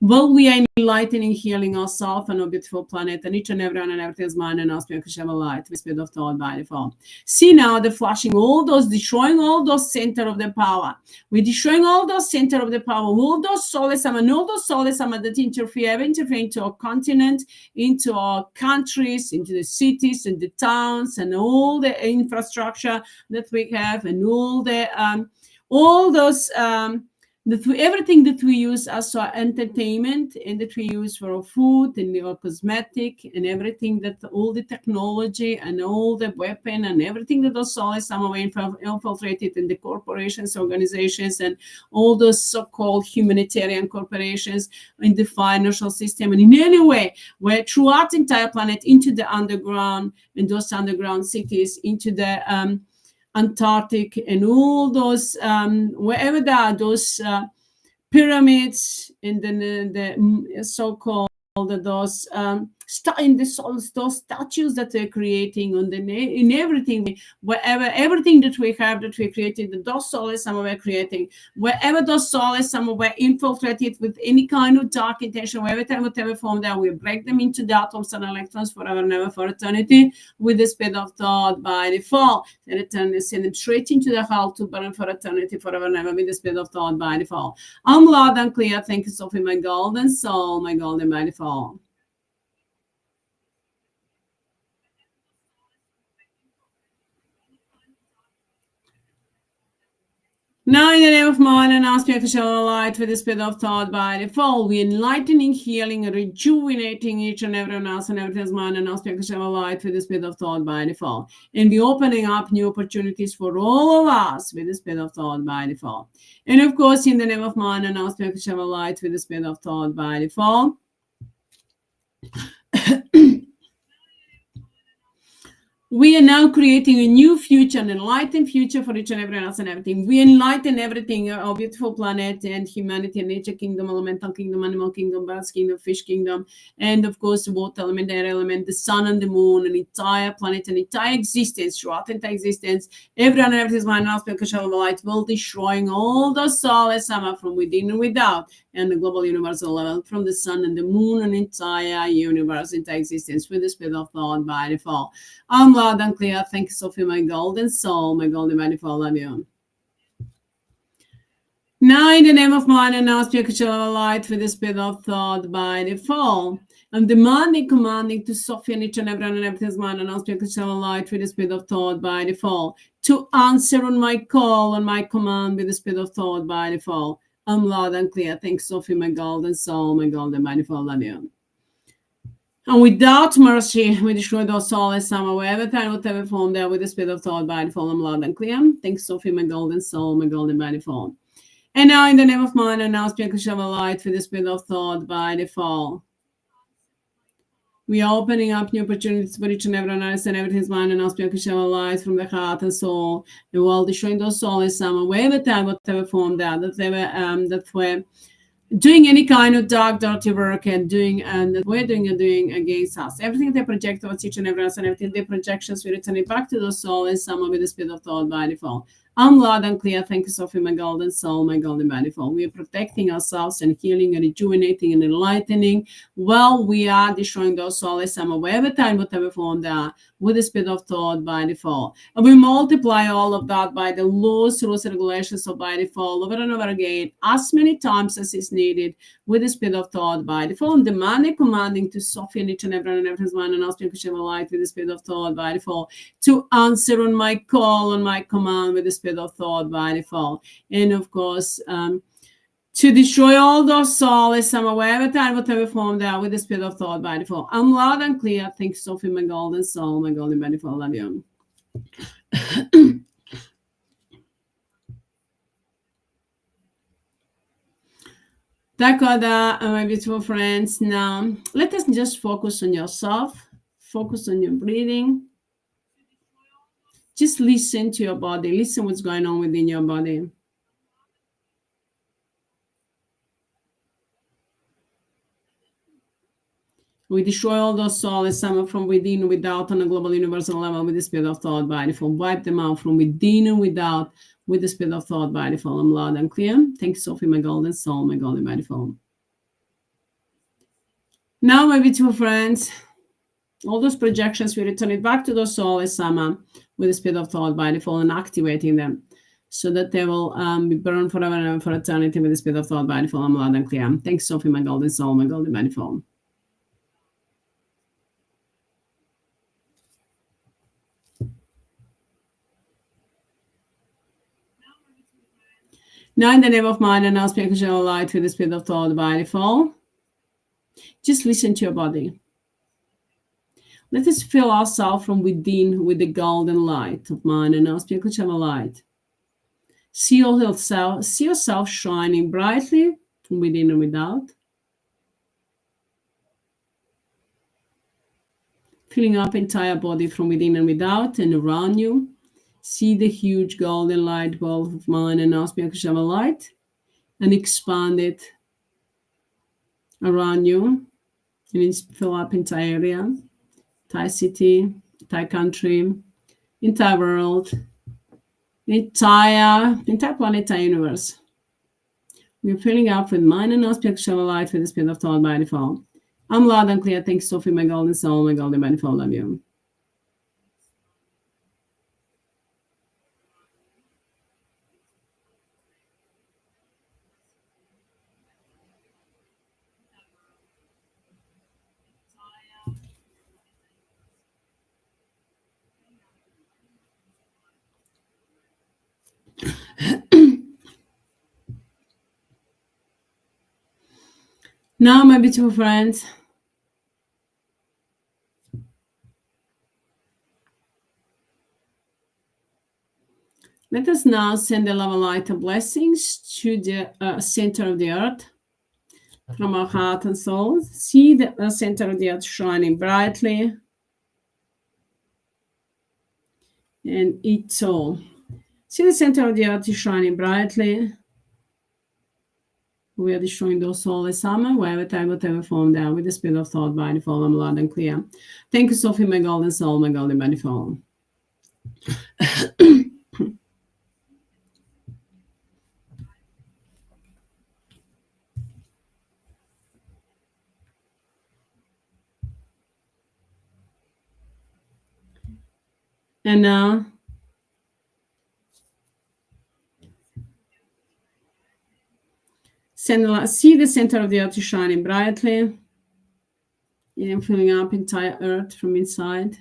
Well, we are enlightening, healing ourselves and our beautiful planet, and each and everyone and everything is mine and us, we can share a light with spirit of thought by the fall. See now the flashing all those, destroying all those center of the power. We're destroying all those center of the power, all those soulless and all those soulless that interfere into our continent, into our countries, into the cities and the towns and all the infrastructure that we have and all those everything that we use as our entertainment and that we use for our food and our cosmetic and everything, that all the technology and all the weapon and everything that those souls somehow infiltrated in the corporations, organizations, and all those so-called humanitarian corporations in the financial system, and in any way where throughout the entire planet into the underground, in those underground cities, into the Antarctic and all those wherever there are those pyramids and then the so-called those those statues that they're creating on in everything, wherever everything that we have that we created, those souls some were creating, wherever those souls some were infiltrated with any kind of dark intention, whatever form that we break them into the atoms and electrons forever and ever for eternity with the speed of thought by default, and eternity send them straight into the hell to burn for eternity forever and ever with the speed of thought by default. I'm loud and clear. Thank you, Sophie, my golden soul, my golden by default. Now, in the name of mind and ask me to show a light with the spirit of thought by default, we enlightening, healing, rejuvenating each and everyone else and everything's mind and ask me to show a light with the spirit of thought by default. And we opening up new opportunities for all of us with the spirit of thought by default. And of course, in the name of mind and ask me to show a light with the spirit of thought by default. We are now creating a new future, an enlightened future for each and everyone else and everything. We enlighten everything, our beautiful planet and humanity, nature kingdom, elemental kingdom, animal kingdom, birds kingdom, fish kingdom, and of course the water element, air element, the sun and the moon, an entire planet, an entire existence, throughout the entire existence. Everyone and everything's mind and aspect of light will destroying all the souls from within and without, and the global universal level from the sun and the moon and entire universe, entire existence with the spirit of thought by default. I'm loud and clear. Thank you, Sophie, my golden soul, my golden by default. Love you. Now, in the name of mind and now speak of light with the spirit of thought by default. I'm demanding, commanding to Sophie and each and everyone and everything's mind and now speak of light with the spirit of thought by default. To answer on my call and my command with the spirit of thought by default. I'm loud and clear. Thanks, Sophie, my golden soul, my golden by default. Love you. And without mercy, we destroy those souls somewhere, wherever time, whatever form there, with the spirit of thought by default. I'm loud and clear. Thanks, Sophie, my golden soul, my golden by default. And now, in the name of mind, and now speak of light with the spirit of thought by default. We are opening up new opportunities for each and everyone else and everything's mind and now speak of light from the heart and soul. The world destroying those souls somewhere, wherever time, whatever form there, that we're doing any kind of dark, dirty work and doing and that we're doing and doing against us. Everything they project towards each and everyone else and everything their projections, we return it back to the soul and someone with the spirit of thought by default. I'm loud and clear. Thank you, Sophie, my golden soul, my golden by default. We are protecting ourselves and healing and rejuvenating and enlightening while we are destroying those souls somewhere, wherever time, whatever form they are, with the spirit of thought by default. And we multiply all of that by the laws, rules, and regulations of by default over and over again, as many times as is needed, with the spirit of thought by default. And demanding, commanding to Sophie and each and everyone and everyone's mind and asking to share a light with the spirit of thought by default, to answer on my call, on my command with the spirit of thought by default. And of course, to destroy all those souls somewhere, wherever time, whatever form they are, with the spirit of thought by default. I'm loud and clear. Thank you, Sophie, my golden soul, my golden by default. Love you. Dakota, my beautiful friends. Now, let us just focus on yourself. Focus on your breathing. Just listen to your body. Listen what's going on within your body. We destroy all those souls, some from within, without, on a global universal level, with the spirit of thought by default. Wipe them out from within and without, with the spirit of thought by default. I'm loud and clear. Thank you, Sophie, my golden soul, my golden by default. Now, my beautiful friends, all those projections, we return it back to the soul as Sama with the speed of thought by default and activating them so that they will be burned forever and ever for eternity with the speed of thought by default. I'm loud and clear. Thanks, Sophie, my golden soul, my golden manifold. Now, in the name of mind and now speak your light with the speed of thought by default. Just listen to your body. Let us fill ourselves from within with the golden light of mind and now spiritual light. See yourself shining brightly from within and without. Filling up entire body from within and without and around you. See the huge golden light ball of mind and now spiritual light and expand it around you and fill up entire area. Entire city, entire country, entire world, entire planet, entire universe. We're filling up with mind and spiritual light with the spirit of thought by default. I'm loud and clear. Thanks, Sophie, my golden soul, my golden manifold. Love you. Now, my beautiful friends, let us now send the love and light of blessings to the center of the earth from our heart and soul. See the center of the earth shining brightly and it's all. See the center of the earth is shining brightly. We are destroying those soulless AMMA, wherever time, whatever form down with the spirit of thought by default. I'm loud and clear. Thank you, Sophie, my golden soul, my golden manifold. And now, see the center of the earth is shining brightly. And filling up entire earth from inside.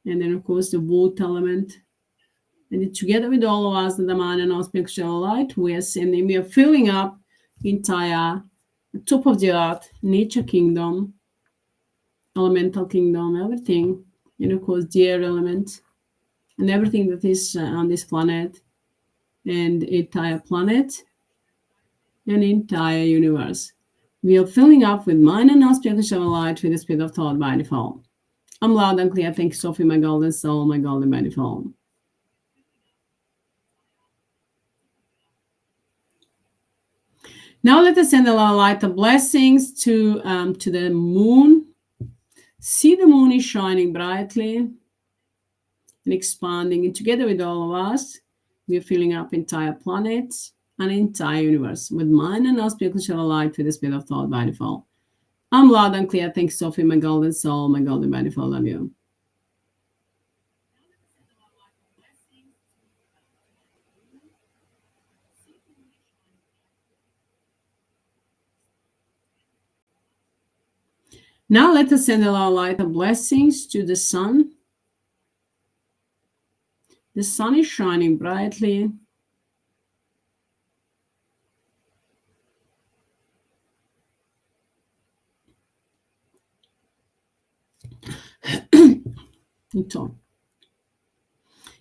And then, of course, the water element. And together with all of us, the mind and our spiritual light, we are filling up entire top of the earth, nature kingdom, elemental kingdom, everything. And of course, the air element and everything that is on this planet and entire planet and entire universe. We are filling up with mind and our spiritual light with the spirit of thought by default. I'm loud and clear. Thank you, Sophie, my golden soul, my golden manifold. Now let us send a lot of light of blessings to the moon. See the moon is shining brightly and expanding. And together with all of us, we are filling up entire planets and entire universe with mind and our spiritual light with the spirit of thought by default. I'm loud and clear. Thanks, Sophie, my golden soul, my golden manifold. Love you. Now let us send a lot of light of blessings to the sun. The sun is shining brightly.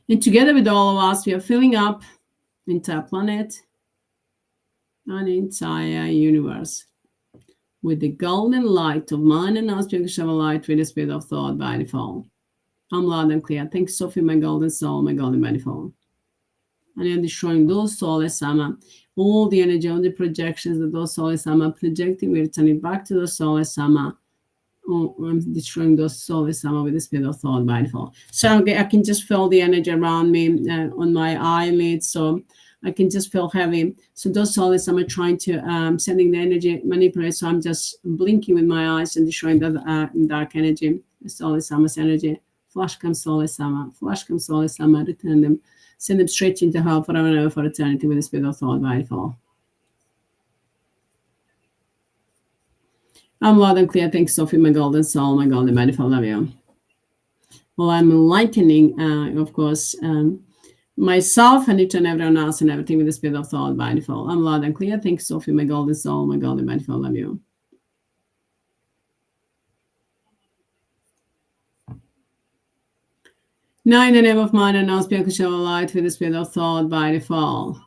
And together with all of us, we are filling up the entire planet and entire universe with the golden light of mind and our spiritual light with the spirit of thought by default. I'm loud and clear. Thanks, Sophie, my golden soul, my golden manifold. And I'm destroying those soulless AMMA, all the energy, all the projections that those soulless AMMA projecting, we return it back to the soulless AMMA. Oh, I'm destroying those soulless AMMA with the spirit of thought by default. So I can just feel the energy around me on my eyelids. So I can just feel heavy. So those soulless I'm trying to sending the energy manipulate. So I'm just blinking with my eyes and destroying that dark energy, soulless summer's energy. Flash comes soulless summer. Flash comes soulless summer. Return them. Send them straight into hell forever and ever for eternity with the spirit of thought by fall. I'm loud and clear. Thanks, Sophie, my golden soul, my golden beautiful. Love you. Well, I'm enlightening, of course, myself and each and everyone else and everything with the spirit of thought by default. I'm loud and clear. Thanks, Sophie, my golden soul, my golden beautiful. Love you. Now, in the name of mind and now, speak a show of light with the spirit of thought by default.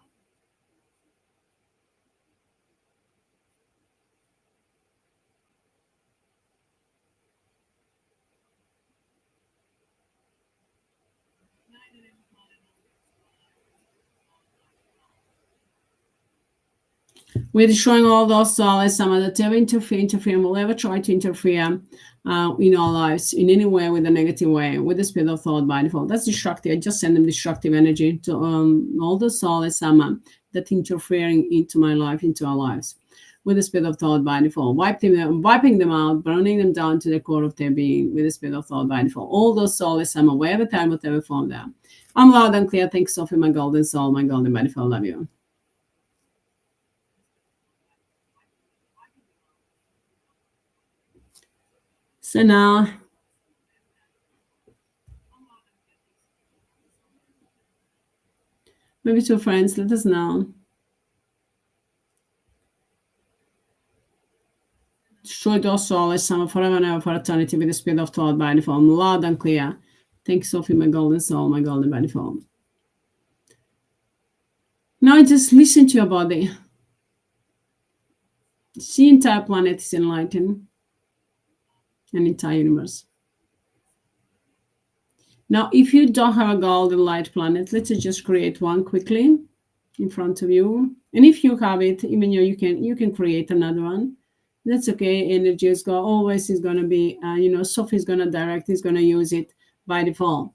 We're destroying all those souls, some that ever interfere, and will ever try to interfere in our lives in any way, with a negative way, with the spirit of thought by default. That's destructive. I just send them destructive energy to all the souls that interfering into my life, into our lives, with the spirit of thought by default. Wiping them out, burning them down to the core of their being, with the spirit of thought by default. All those souls, wherever time, whatever form they are. I'm loud and clear. Thanks, Sophie, my golden soul, my golden by default. Love you. So now, maybe two friends, let us know. Destroy those souls, some forever and ever for eternity with the spirit of thought by default. Loud and clear. Thanks, Sophie, my golden soul, my golden by default. Now just listen to your body. See, entire planet is enlightened. An entire universe. Now, if you don't have a golden light planet, let's just create one quickly in front of you. And if you have it, even you can create another one. That's okay. Energy is always is going to be, Sophie is going to direct, is going to use it by default.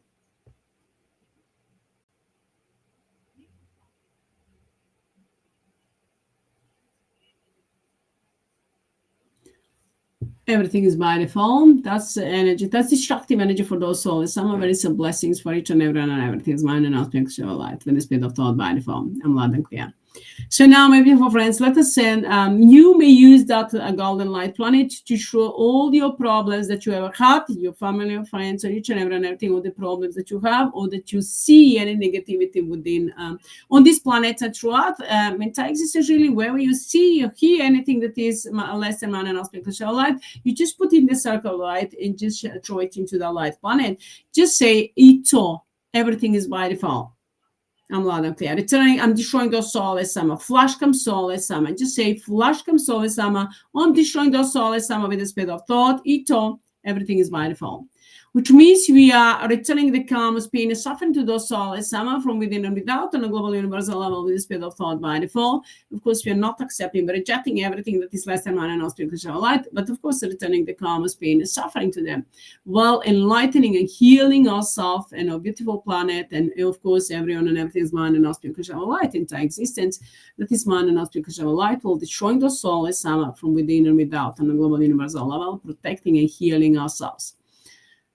Everything is by default. That's energy. That's destructive energy for those souls. Some of it is blessings for each and everyone, and everything is mine and I'll speak to your light with the spirit of thought by default. I'm loud and clear. So now, my beautiful friends, let us send, you may use that golden light planet to show all your problems that you ever had, your family, your friends, or each and everything, all the problems that you have, or that you see any negativity within, on this planet and throughout entire existence, really, wherever you see or hear anything that is less than man and spiritual light, you just put in the circle of light and just throw it into the light planet. Just say, Ito, everything is by default. I'm loud and clear. I'm destroying those souls, flash comes souls, just say flash comes souls, I'm destroying those souls with the spirit of thought, Ito, everything is by default. Which means we are returning the calm, pain, and suffering to those souls, from within and without, on a global universal level with the spirit of thought by default. Of course, we are not accepting, but rejecting everything that is less than man and not spiritual light, but of course, returning the calm, pain, and suffering to them, while enlightening and healing ourselves and our beautiful planet, and of course, everyone and everything is man and not spiritual light, entire existence that is man and not spiritual light, while destroying those souls, from within and without, on a global universal level, protecting and healing ourselves.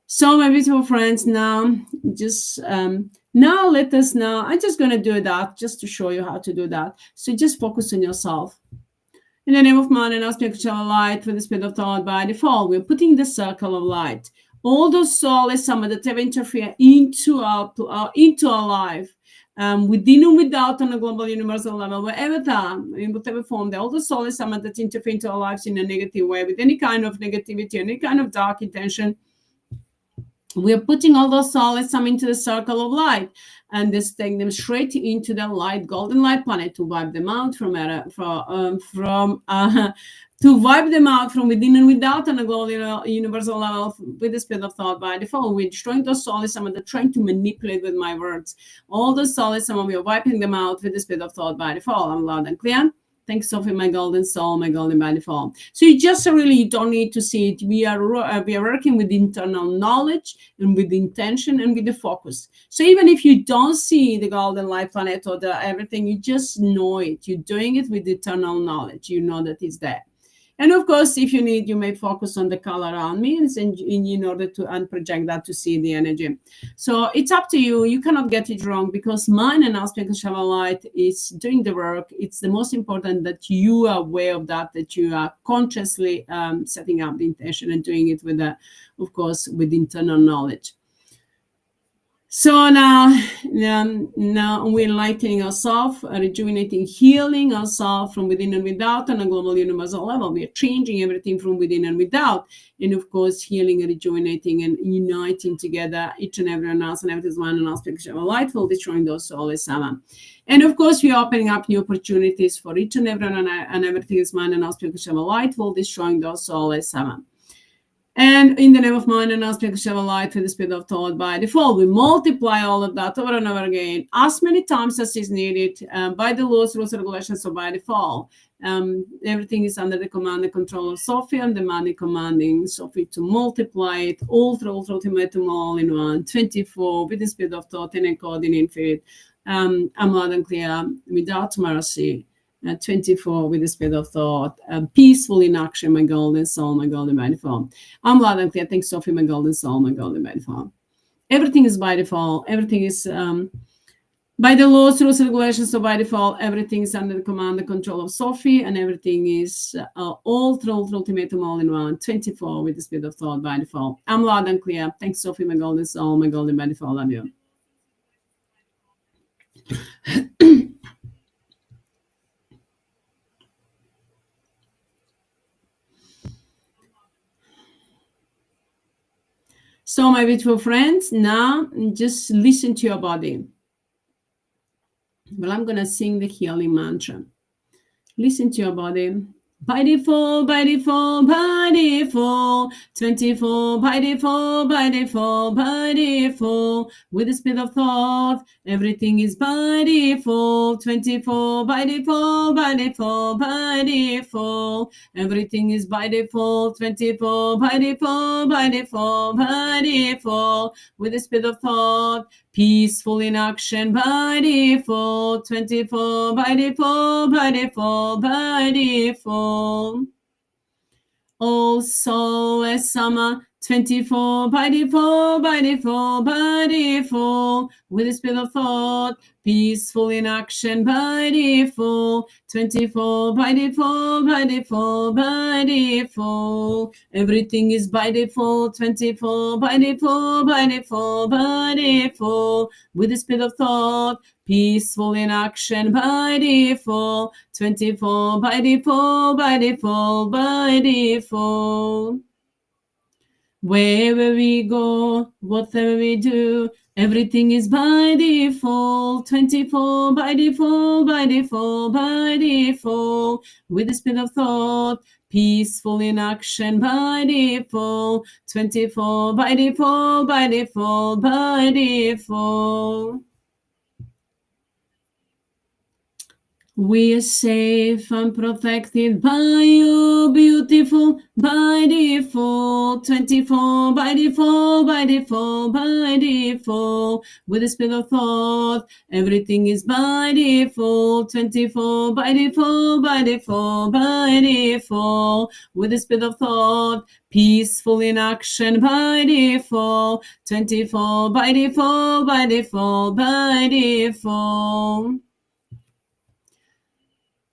So, my beautiful friends, now just now let us know. I'm just going to do that just to show you how to do that. So just focus on yourself. In the name of man and spiritual light, with the spirit of thought by default, we're putting the circle of light. All those souls, some that have interfered into our life, within and without, on a global universal level, wherever time, in whatever form, all the souls, some that interfere into our lives in a negative way, with any kind of negativity, any kind of dark intention. We're putting all those souls into the circle of light, and just take them straight into the light, golden light planet, to wipe them out to wipe them out from within and without, on a global universal level with the spirit of thought by default. We're destroying those souls, some of the trying to manipulate with my words. All those souls, some of we are wiping them out with the spirit of thought by default. I'm loud and clear. Thanks, Sophie, my golden soul, my golden by default. So you just really don't need to see it. We are working with internal knowledge and with the intention and with the focus. So even if you don't see the golden light planet or the everything, you just know it. You're doing it with eternal knowledge. You know that it's there. And of course, if you need, you may focus on the color around me in order to project that to see the energy. So it's up to you. You cannot get it wrong because mind and aspect of Shava light is doing the work. It's the most important that you are aware of that you are consciously setting up the intention and doing it with, of course, with internal knowledge. So now we're enlightening ourselves, rejuvenating, healing ourselves from within and without on a global universal level. We are changing everything from within and without. And of course, healing and rejuvenating and uniting together each and everyone else and everything's mind and aspect of light will destroying those soulless AMMA. And of course, we are opening up new opportunities for each and everyone and everything is mind and aspect of light will destroying those soulless AMMA. And in the name of mind and aspect of Shava light with the spirit of thought by default, we multiply all of that over and over again, as many times as is needed by the laws, rules, regulations, so by default. Everything is under the command and control of Sophie. I'm demanding, commanding Sophie to multiply it all through ultimatum all in one, 24 with the spirit of thought and encoding in faith. I'm loud and clear without mercy. 24 with the spirit of thought, peaceful in action, my golden soul, my golden by default. I'm loud and clear. Thanks, Sophie, my golden soul, my golden by default. Everything is by default. Everything is by the laws, rules, regulations. So by default, everything is under the command and control of Sophie, and everything is all through ultimatum all in one. 24 with the spirit of thought by default. I'm loud and clear. Thanks, Sophie, my golden soul, my golden by default. Love you. So my beautiful friends, now just listen to your body. Well, I'm going to sing the healing mantra. Listen to your body. By default, by default, by default, 24, by default, by default, by default, with the speed of thought, everything is by default, 24, by default, by default, by default, everything is by default, 24, by default, by default, by default, with the speed of thought, peaceful in action by default, 24 by default, by default, by default. All soulless AMMA, 24 by default, by default, by default, with the speed of thought, peaceful in action by default, 24 by default, by default, by default, everything is by default, 24 by default, by default, by default, with the speed of thought, peaceful in action by default, 24 by default, by default, by default. Wherever we go, whatever we do, everything is by default, 24 by default, by default, by default, with the speed of thought, peaceful in action by default, 24 by default, by default, by default. We are safe and protected by you, beautiful, by default, 24 by default, by default, by default, with the speed of thought, everything is by default, 24 by default, by default, by default, with the speed of thought, peaceful in action by default, 24 by default, by default, by default.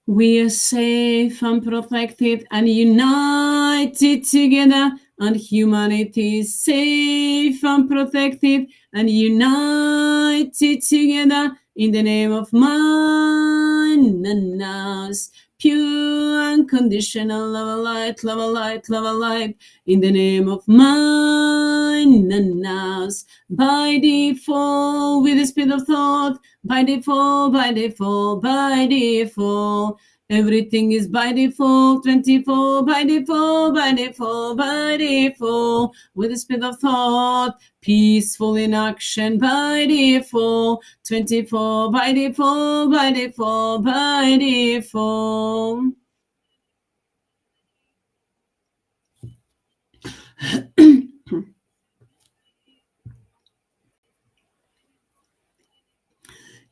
We are safe and protected and united together, and humanity is safe and protected and united together in the name of mind and us. Pure unconditional love of light, love of light, love of light, in the name of mind and us. By default, with the speed of thought, by default, by default, by default, Everything is by default, 24 by default, by default, by default. With the speed of thought, peaceful in action by default, 24 by default, by default, by default.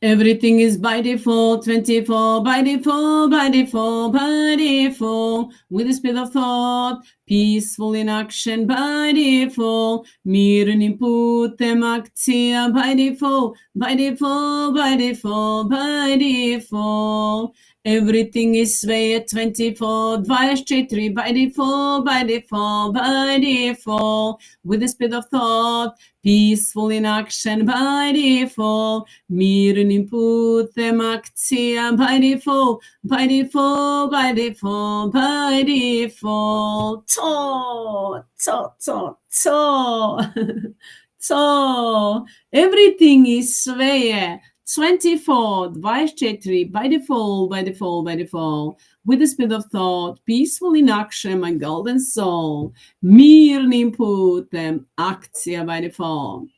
Everything is by default, 24 by default, by default, by default. With the speed of thought, peaceful in action by default. Mirën putem akcija by default, by default, by default, by default. Everything is way at 24, 24 by default, by default, by default. With the speed of thought, peaceful in action by default. Mirën putem akcija by default, by default, by default, by default. So everything is way 24, 24 by default, by default, by default. With the speed of thought, peaceful in action, my golden soul. Mirën putem akcija by default.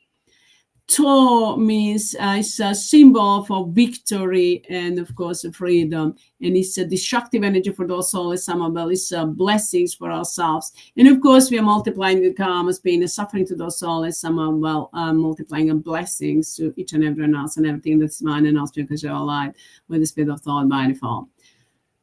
To means it's a symbol for victory and, of course, freedom. And it's a destructive energy for those souls. It's blessings for ourselves. And, of course, we are multiplying the karmas, pain, and suffering to those souls. Multiplying blessings to each and everyone else and everything that's mine and else because you're alive with the spirit of thought by default.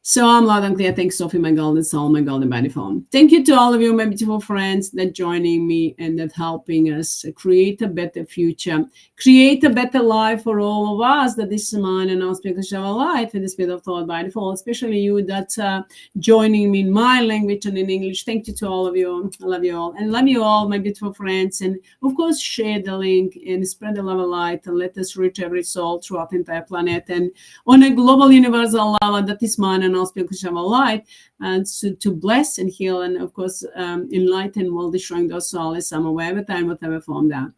So I'm loud and clear. Thanks, Sophie, my golden soul, my golden body phone. Thank you to all of you, my beautiful friends, that joining me and that helping us create a better future, create a better life for all of us. That is mine and us because of our life in the spirit of thought by default, especially you that joining me in my language and in English. Thank you to all of you. I love you all and love you all, my beautiful friends. And of course, share the link and spread the love of light and let us reach every soul throughout the entire planet and on a global universal level that is mine and because of our light and to bless and heal and of course enlighten while destroying those souls wherever time, whatever form that.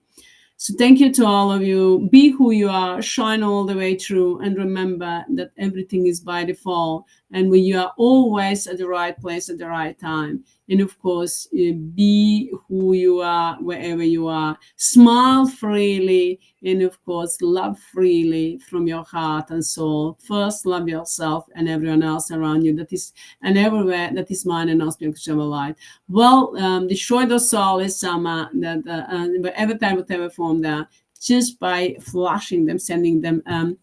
So thank you to all of you. Be who you are, shine all the way through, and remember that everything is by default and when you are always at the right place at the right time. And of course, be who you are wherever you are. Smile freely and of course, love freely from your heart and soul. First, love yourself and everyone else around you that is and everywhere that is mine and us because of light. Well, destroy those souls that whatever time, whatever form that just by flashing them, sending them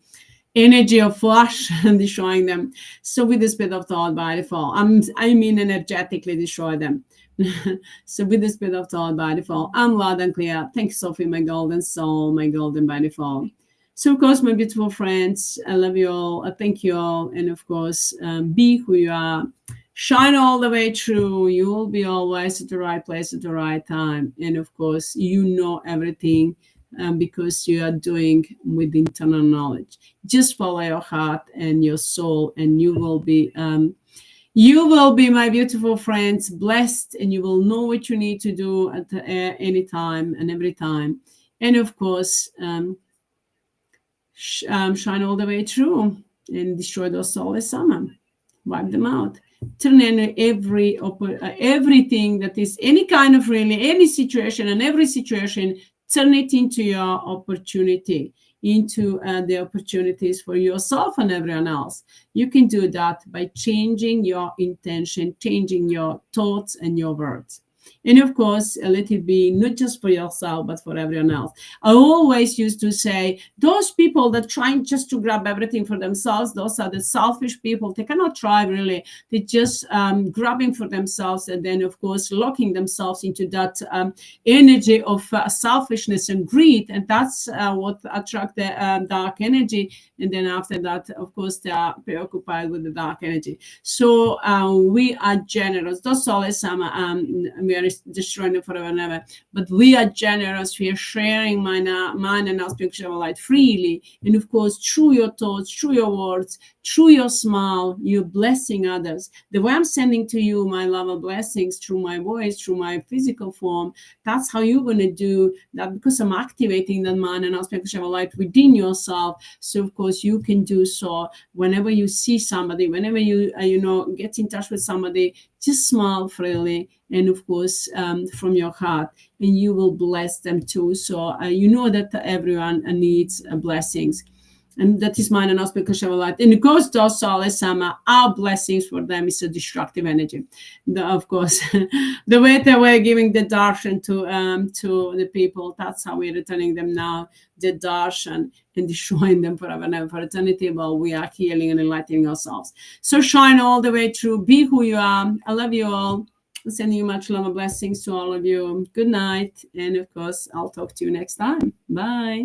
energy of flash and destroying them. So with the spirit of thought by default, I mean energetically destroy them. So with the spirit of thought by default, I'm loud and clear. Thanks, Sophie, my golden soul, my golden by default. So of course, my beautiful friends, I love you all. I thank you all. And of course, be who you are. Shine all the way through. You will be always at the right place at the right time. And of course, you know everything. Because you are doing with internal knowledge. Just follow your heart and your soul, and you will be, my beautiful friends, blessed, and you will know what you need to do at any time and every time. And of course, shine all the way through and destroy those souls. Wipe them out. Turn in everything that is any kind of really any situation and every situation. Turn it into your opportunity, into the opportunities for yourself and everyone else. You can do that by changing your intention, changing your thoughts and your words. And of course, let it be not just for yourself, but for everyone else. I always used to say, those people that trying just to grab everything for themselves, those are the selfish people. They cannot try really. They're just grabbing for themselves and then, of course, locking themselves into that energy of selfishness and greed. And that's what attracts the dark energy. And then after that, of course, they are preoccupied with the dark energy. So we are generous. Those souls, we are destroying them forever and ever. But we are generous. We are sharing mind and our spiritual light freely. And of course, through your thoughts, through your words, through your smile, you're blessing others. The way I'm sending to you my love and blessings through my voice, through my physical form, that's how you're going to do that, because I'm activating that mind and our spiritual light within yourself. So of course you can do so whenever you see somebody, whenever you get in touch with somebody, just smile freely, and of course from your heart, and you will bless them too. So you know that everyone needs blessings. And that is mine and us, because of light. And it goes to SOULESS, AMMA. Our blessings for them is a destructive energy. Of course, the way that we're giving the darshan to the people, that's how we're returning them now, the darshan, and destroying them forever and ever for eternity, while we are healing and enlightening ourselves. So shine all the way through. Be who you are. I love you all. I'm sending you much love and blessings to all of you. Good night. And of course, I'll talk to you next time. Bye.